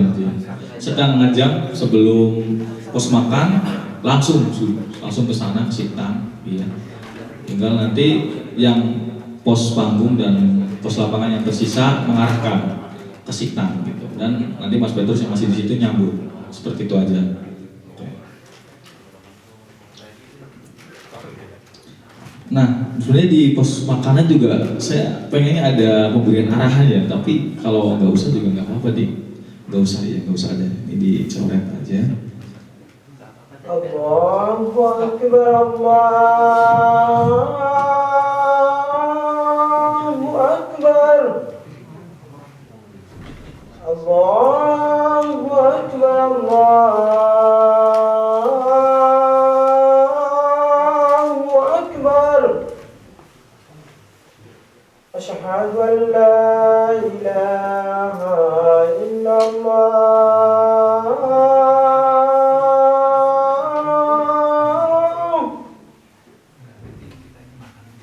jam sebelum pos makan langsung ke sana ke siktang. Iya. Tinggal nanti yang pos panggung dan pos lapangan yang tersisa mengarahkan ke siktang gitu. Dan nanti Mas Petrus yang masih di situ nyambut. Seperti itu aja. Nah, sebenarnya di pos makanan juga saya pengennya ada pemberian arahan ya, tapi kalau nggak usah juga nggak apa-apa deh, nggak usah ada, ini dicoret aja. Allahu Akbar, Allahu Akbar, Allahu Akbar, Allahu أشهد أن لا إله إلا الله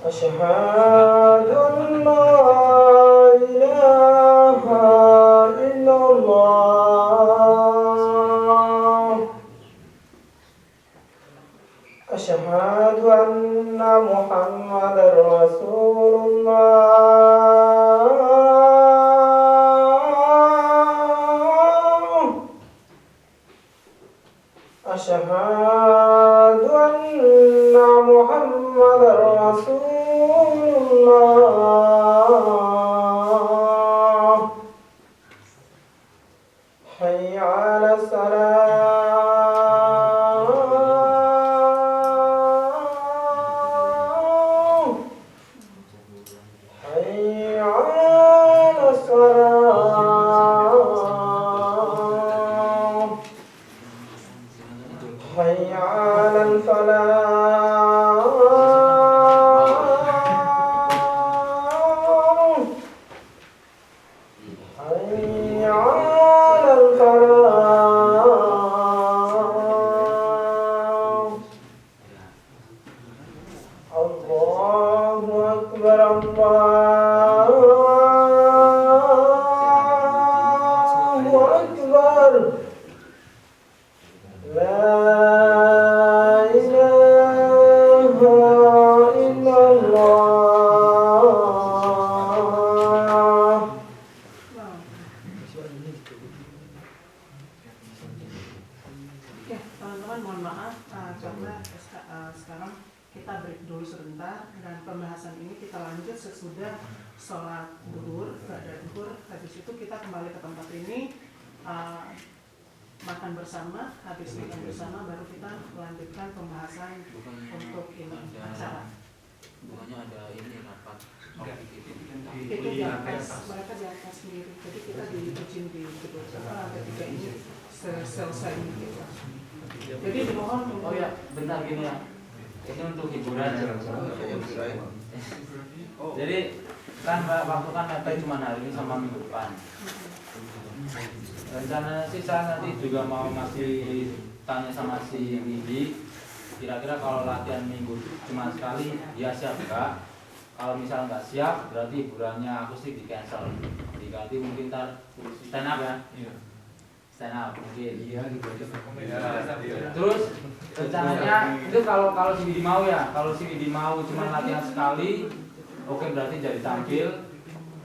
أشهد أن لا إله إلا الله أشهد أن محمدا رسول الله أشهد أن محمدا رسول الله حي على الصلاة حي على الفلاح حي على الفلاح الله أكبر الله أكبر لا إله إلا الله. Oke, teman-teman mohon maaf karena sekarang kita break dulu sebentar dan pembahasan ini kita lanjut sesudah sholat duhur, ba'da duhur. Habis itu kita kembali ke tempat ini makan bersama, habis makan bersama baru kita melanjutkan pembahasan untuk ini acara. Bukannya ada ini rapat Itu di atas, mereka di atas sendiri. Jadi kita diizin di gedung lantai 3 ini selesai ini. Jadi dimohon untuk bentar gini ya. Ini untuk hiburan. Jadi kan waktu kan mepet cuma hari ini sama minggu depan. Rencana sih saya nanti juga mau masih tanya sama si Widi. Kira-kira kalau latihan minggu cuma sekali, dia siap enggak? Kalau misal nggak siap, berarti hiburannya akustik di cancel. Diganti mungkin stand up ya? Stand up mungkin. Iya, terus rencananya itu kalau si Widi mau ya, kalau si Widi mau cuma latihan sekali, oke berarti jadi tampil.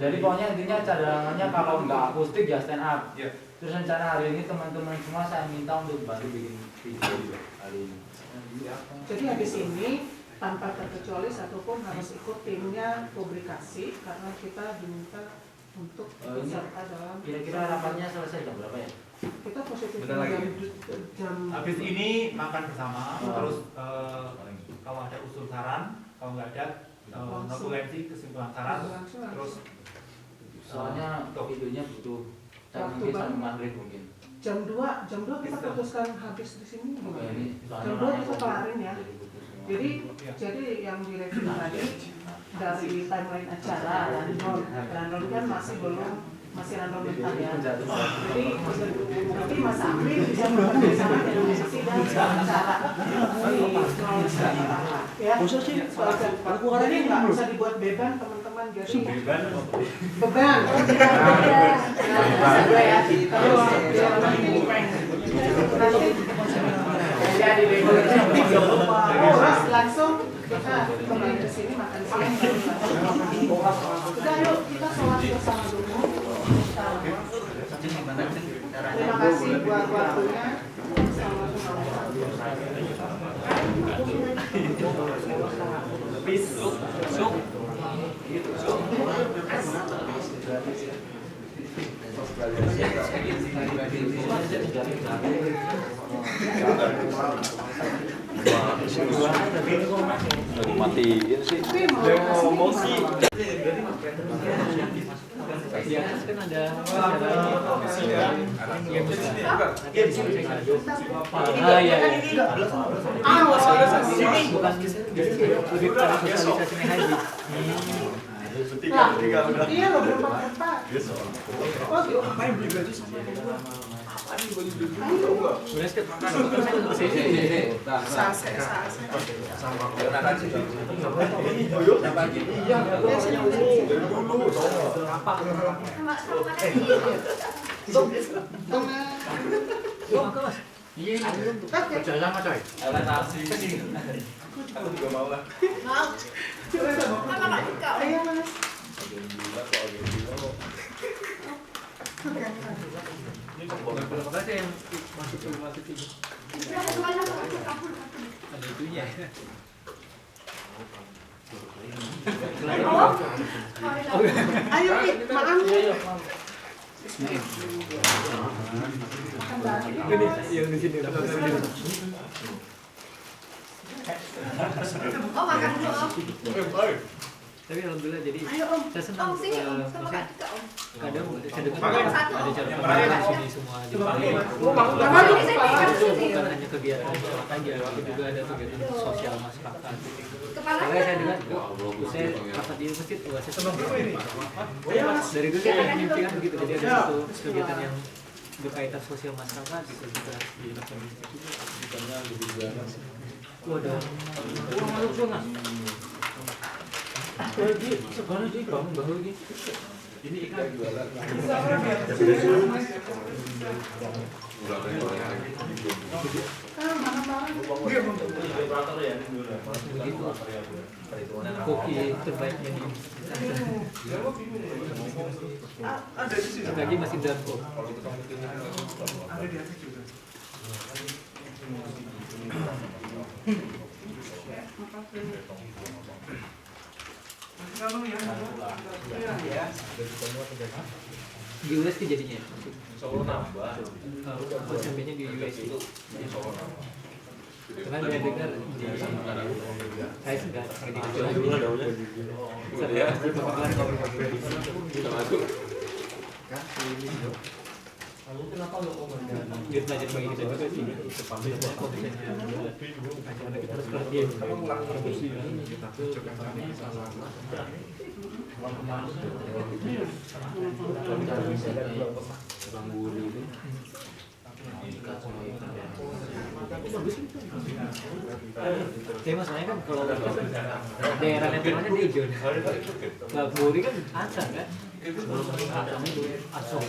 Jadi pokoknya intinya cadangannya kalau nggak akustik ya stand up. Terus rencana hari ini teman-teman semua saya minta untuk bantu bikin video hari ini. Jadi habis ini tanpa terkecuali satupun harus ikut timnya publikasi karena kita diminta untuk ikut serta dalam. Kira-kira rapatnya selesai jam berapa ya? Kita positif jam. Habis ini makan bersama, terus kalau ada usul saran, kalau nggak ada notulensi kesimpulan saran, terus soalnya videonya butuh mungkin sampai maghrib mungkin. Jam 2 kita putuskan habis di sini. Ini Jam 2 kita kelarin ya. Jadi yang direview tadi dari timeline acara random kan masih random mental ya. Jadi nanti Mas Amri bisa bekerja sama dengan musisi dan acara. Ya. Jadi nggak bisa dibuat beban teman-teman. Jadi beban. Jadi langsung kita kembali ke sini makan siang. Sudah yuk kita sholat bersama dulu. Terima kasih buat waktunya. Matiin sih. Ngomong sih. Di atas kan ada Iya loh berempat. Ngapain beli baju sama Aku juga mau lah. Ini kebohongan berapa sih yang masuk ini? Ada itunya. Ayo makan. Yang di sini. Oh makan dulu. Tapi alhamdulillah jadi Ayo Om, saya senang. Om sini Om, sama maksudnya Kak Tika Om. kadang saya dengar Makan ada satu. cara langsung di semua di bukan hanya kegiatan sholat aja, tapi juga ada kegiatan sosial masyarakat. Soalnya saya dengar, saya rapat di masjid, saya senang dari dulu saya mimpikan begitu, jadi ada satu kegiatan yang berkaitan sosial masyarakat bisa dilakukan di situ juga. Waduh, masuk zona. Jadi sekarang jadi bangun baru lagi. Ini ikan jualan. Kopi terbaiknya di Ada di sini. lagi masih dalam. Ada di atas juga. Di US sih jadinya. Solo nambah. Sampainya di US itu. Karena saya dengar di saya sudah Lalu kenapa lo dia belajar bagi kita juga sih bagaimana kita harus perhatian tapi masalahnya kan kalau daerah networknya di hijau Buri kan ada kan Acong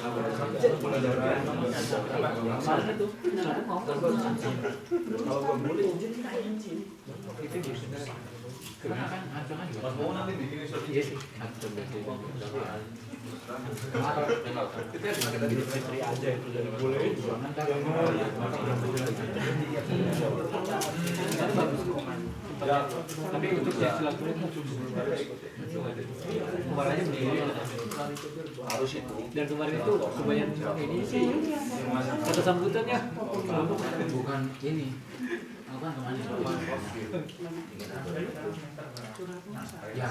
mana tuh mau kalau boleh izin kita izin itu gitu karena kan Acong kan juga mau nanti bikin iya sih kita dengan industri aja itu jadi boleh tapi untuk yang silaturahmi kemarinnya berdiri harus itu dan kemarin itu kebanyakan ini sih kata sambutannya bukan ini apa namanya ya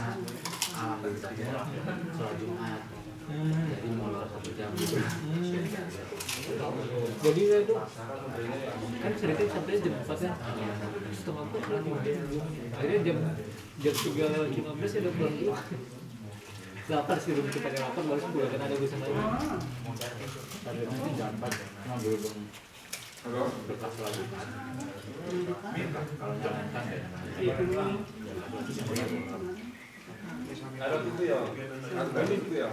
alhamdulillah sholat Jumat jadi mulai 1 jam jadi itu kan sedikit sampai jam 4 kan setengah 4 akhirnya jam 3:15 ya udah pulang dulu lapar sih belum kita lapar baru pulang kan ada urusan lain nanti jam 4 ngambil bekas lagu kalau jalankan ya Ada itu ya. Ada itu ya.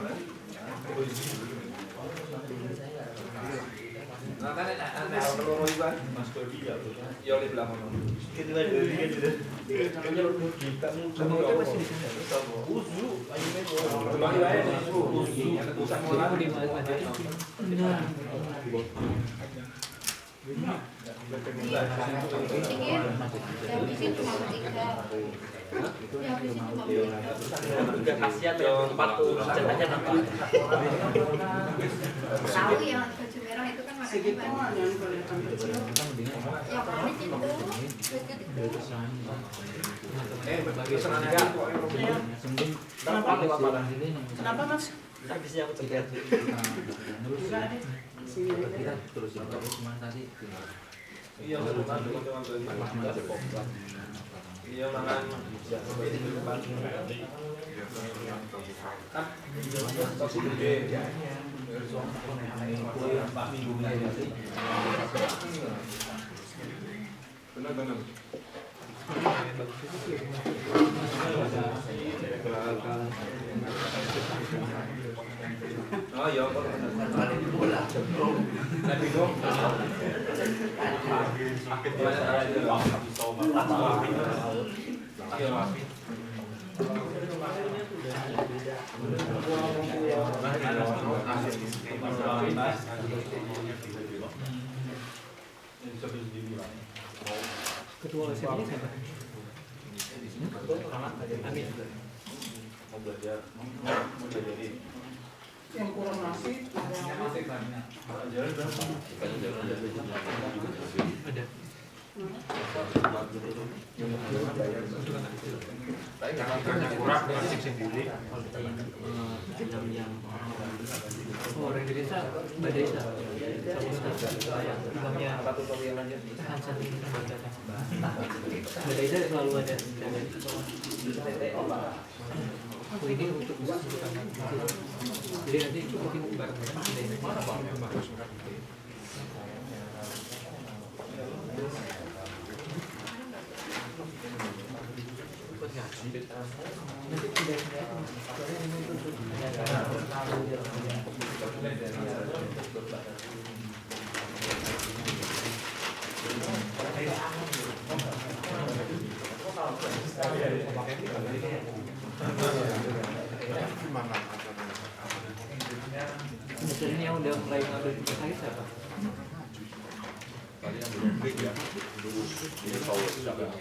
Nah kan ada peluru iban Mas Dodi ya. Ya oleh belakang. Kita dari dia sudah. Kayaknya lu kita kamu masih di sana. Usu, ayo kembali aja. Usu, ada tulisan Mau di mana aja. Juga kasihan yang 40 cetaknya nambah. Tahu yang baju merah itu kan makanya banyak. Ya paling itu. Kenapa Mas? Habisnya aku cegat. kita terus cuma tadi iya makan iya makan benar oh iya bola tapi dong Ketua OSM-nya siapa? Amin. mau belajar jadi Yang kurang nasi, Ada. kurang nasib sendiri. Orang di desa, Mbak Desa, imamnya Hasan Mbak Desa selalu ada. Ini untuk jadi nanti mungkin bareng-bareng. Mesinnya yang udah mulai ngambil air siapa? Tadi yang belum break ya, ini tahu siapa yang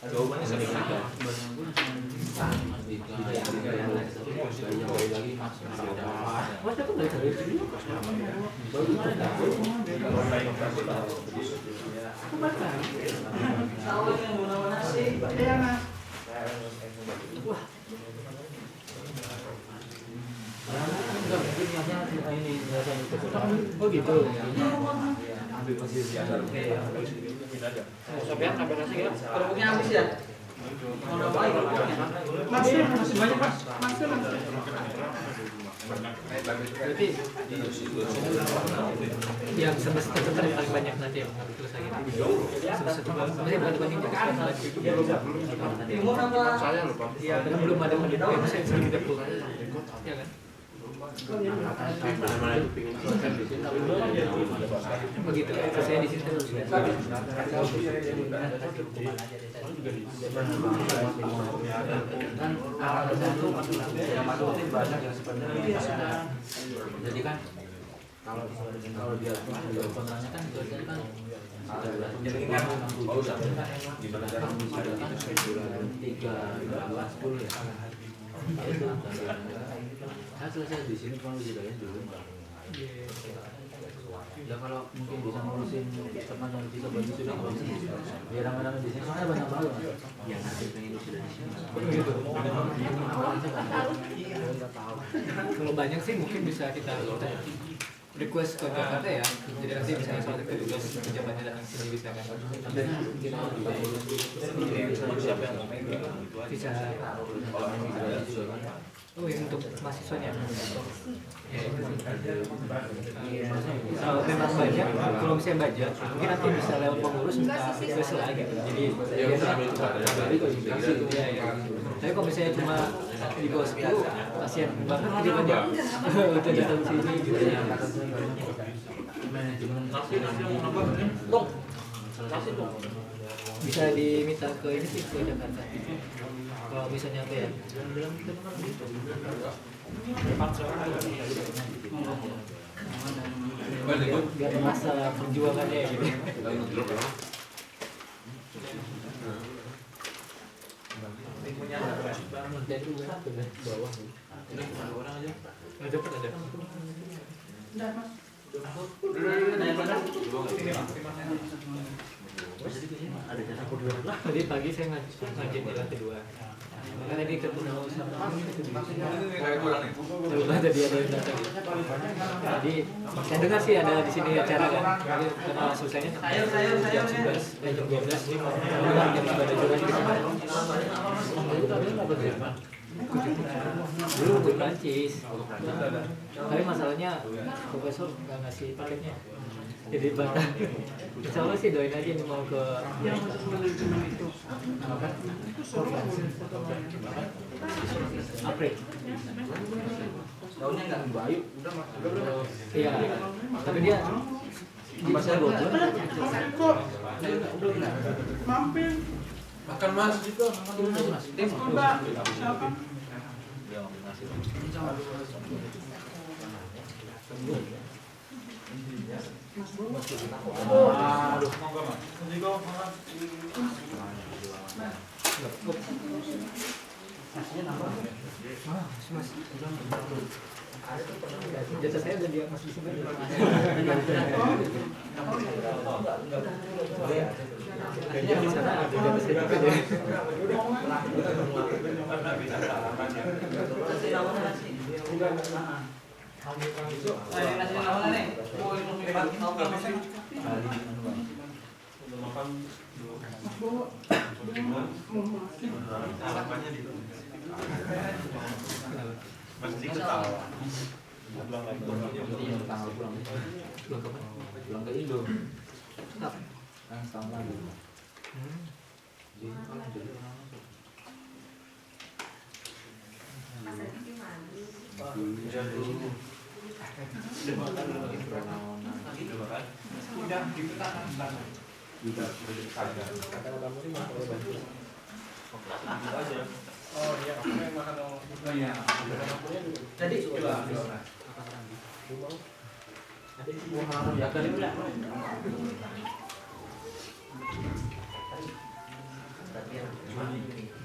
jawabannya sering ada. Oh gitu. Ambil posisi aja. Sofian sampai nasi ya? Kerupuknya habis ya? Masih banyak mas. Berarti yang semester paling banyak nanti yang harus selesai gitu. Semester masih bukan dibanding saya lupa. Belum ada pendidikan saya sering tidak pulang. Ya kan? Begitu, saya di situ. Jadi kan kalau dia kontraknya kan biasanya kan jadi kan gimana cara misalkan 3-10 ya. Saya selesai di sini kalau jadinya dulu. Ya kalau mungkin bisa ngurusin teman yang bisa bagi sudah bagus. Biar ramai-ramai di sini soalnya banyak banget yang hasil pengen sudah di sini. Kalau banyak sih mungkin bisa kita request ke Jakarta ya. Jadi nanti misalnya soal tugas pejabatnya datang sini bisa kan. Dan Siapa yang mau megang? bisa. Oh yang untuk mahasiswanya. Kalau memang banyak, kalau misalnya banyak, mungkin nanti bisa lewat pengurus minta request lagi gitu. Jadi ya. Tapi kalau misalnya cuma di bawah 10, kasihan banget dia banyak untuk datang sini gitu ya. Bisa diminta ke ini sih ke Jakarta. Kalau misalnya apa ya? Biar masa perjuangannya gitu. Dari bawah. Ini orang aja. Ada ada. Udah mas. Ada jasa kedua lah. Tadi pagi saya ngajin jalan kedua. Makanya tadi ketemu sama ada dia dari datang. Jadi saya dengar sih ada di sini acara kan. Jadi karena selesainya jam 11, jam 12. Orang jam 11 juga di sana. Dulu di Prancis. Tapi masalahnya profesor nggak ngasih paketnya. Jadi batal. Insya Allah sih doain aja nih mau ke April. Daunnya nggak bayu, udah Iya, tapi dia masih ada Kok mampir? makan mas juga. Mbak, siapa? Aduh, monggo mas. Jiko, Mas. Jasa saya udah dia masih di sini. Kayaknya di sana ada jasa saya juga deh. Masih ketawa. Pulang ke Indo. Yang setahun lagi. Oh iya, aku yang makan dong. Tadi Ya kan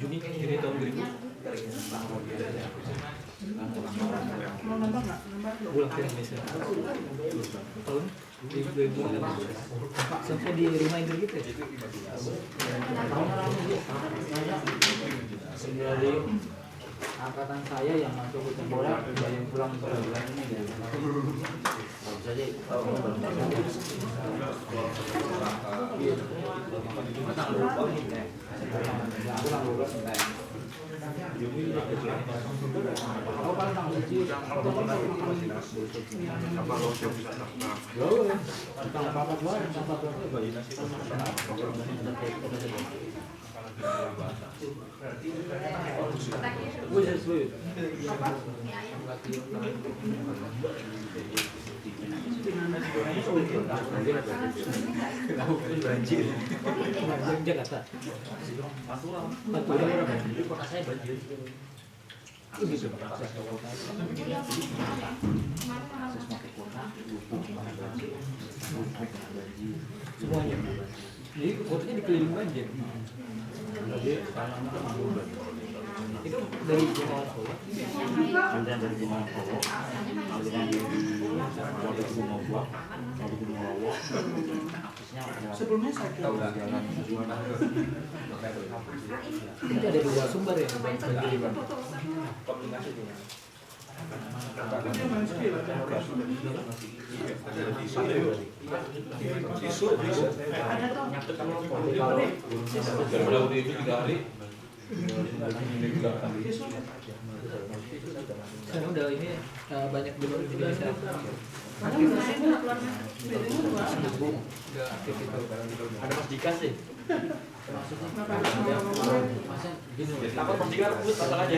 Juni tahun 2000. Mau nambah nggak? Nambah dulu. Pulang ke Indonesia. Tahun 2000. Sampai di reminder gitu ya. dari angkatan saya yang masuk ke Tembola yang pulang ke bulan ini ya. Baru saja aku paling tanggal suci tanggal banjir Jakarta. Kota saya banjir. Semuanya. Jadi kotanya dikelilingi banjir. Itu dari Jawa Solo. Dari Gunung Solo, dari Gunung Buah, dari Gunung Lawo. Sebelumnya saya kira Itu ada dua sumber ya. Sekarang udah ini banyak di Indonesia. Ada Mas Dika sih. apa pendidikan pun apa aja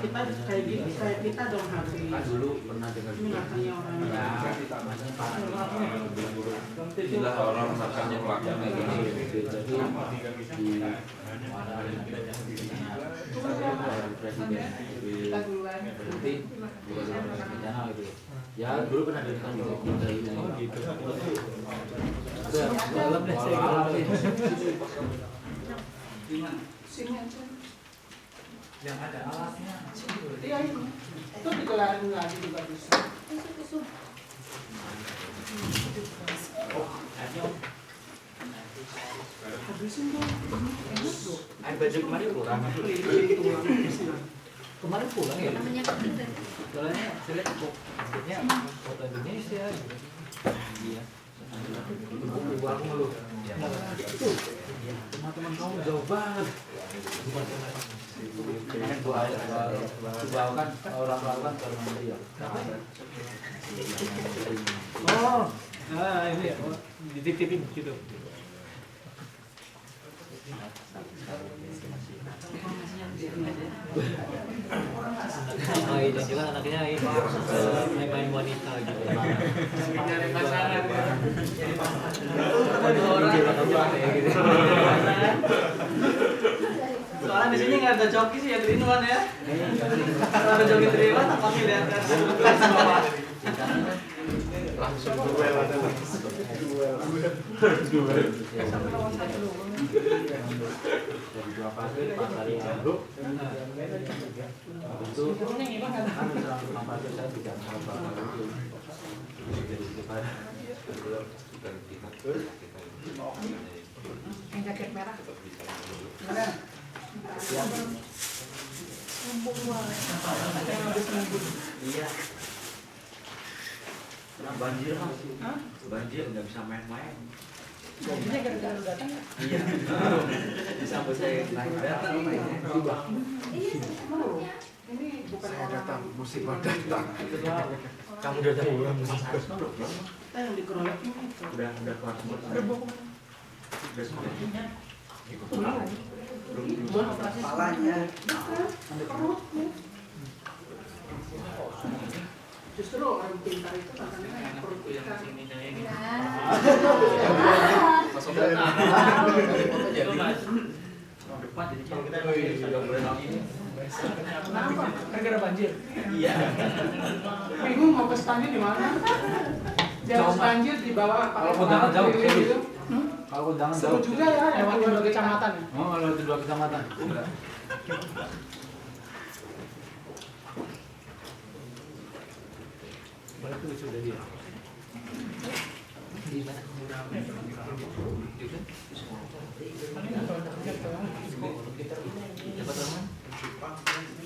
kita kayak gini, kayak kita dong harus dulu pernah dengar ini ngatanya orang istilah orang makannya makan kayak gini jadi di mana presiden berhenti bukan bencana gitu ya dulu pernah dengar juga dari gitu dalam deh saya ngalamin. yang ada alasnya iya itu digelarin lagi juga bisa habisin dong enak dong Air baju kemarin kurang. Kemarin pulang ya. Soalnya saya lihat fotonya foto Indonesia. Iya. Ibu aku ngeluh. Itu teman-teman kamu jauh banget. kan gua kan orang lawan orang dia Oh, nah ini ya, dititipin gitu. Oh iya, dan juga anaknya ini main-main wanita gitu. nyari pasangan soalnya di sini nggak ada joki sih ya Trinuan ya. Kalau ada joki Trinuan tampaknya di atas. Dari dua pasir pasar yang itu kan pasir saya tidak apa jadi depan Yang jaket merah. Mana? Iya. Banjir mas, banjir nggak bisa main-main. Banjirnya gara-gara lu datang ya? Iya. Disambut saya naik datang mainnya. Ini bukan Saya orang datang, musibah datang. Kamu datang bukan musibah. yang dikeroyok ini. Udah keluar semua. Udah bawa kemana? Udah semua. Belum operasi. Kepalanya. Perutnya. Justru orang pintar itu katanya perut ikan. Masuk data. Itu mas. Depan jadi kalau kita sudah boleh tahu ini. Kenapa? Gara-gara banjir. Iya. Bingung mau ke standnya di mana? Jalur banjir di bawah Kalau kondangan jauh, gitu. kalau kondangan Seru jauh. juga ya lewat dua kecamatan ya. Oh, lewat dua kecamatan. Balik tuh sudah dia. Di mana?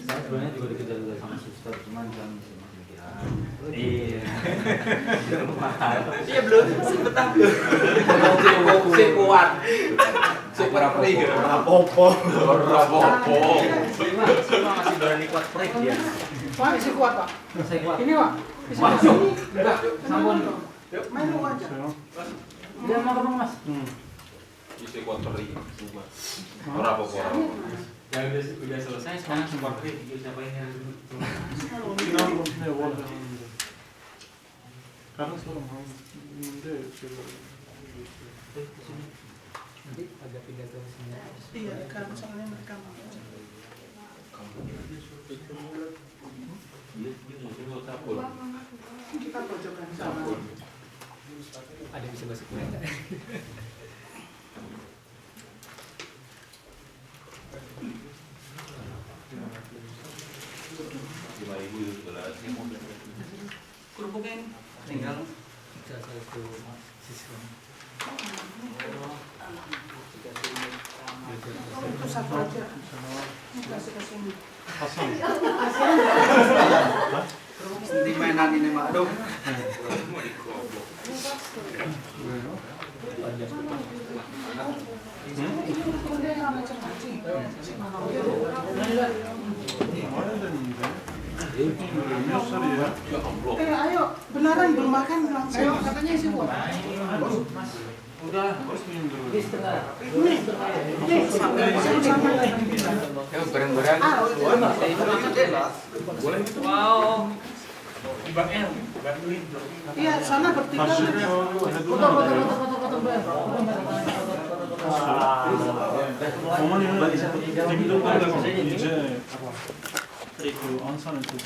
Saya sebenarnya juga dikejar sama suster, cuman kan iya. Iya belum sebentar. Si kuat. Super free. Rapopo. Rapopo. Masih berani kuat free dia. Wah, isi kuat pak. Saya kuat. Ini pak. Isi Masuk. ini. Enggak, sambun. Main lu aja. Dia mau ketemu mas. Isi kuat free. Rapopo. Ya udah selesai sekarang support free. Siapa ini yang Karena sekarang Nanti agak pindah ke sini. Iya, karena soalnya mereka mau. Kita pojokan sama. Ada bisa masuk mereka. Kerupuknya tinggal. Salah satu siswa. Itu satu aja. Kasih ke sini. Di mainan ini mah aduh. Ayo, beneran belum makan langsung. Ayo, katanya isi kuat. udah harus minum dulu. Nih, sama-sama. Ya goreng-goreng. Boleh. Wow. Bang El, bantuin. Iya, sana bertiga. Foto-foto. 어머니는 지금도 이제 그리고 안산은 좀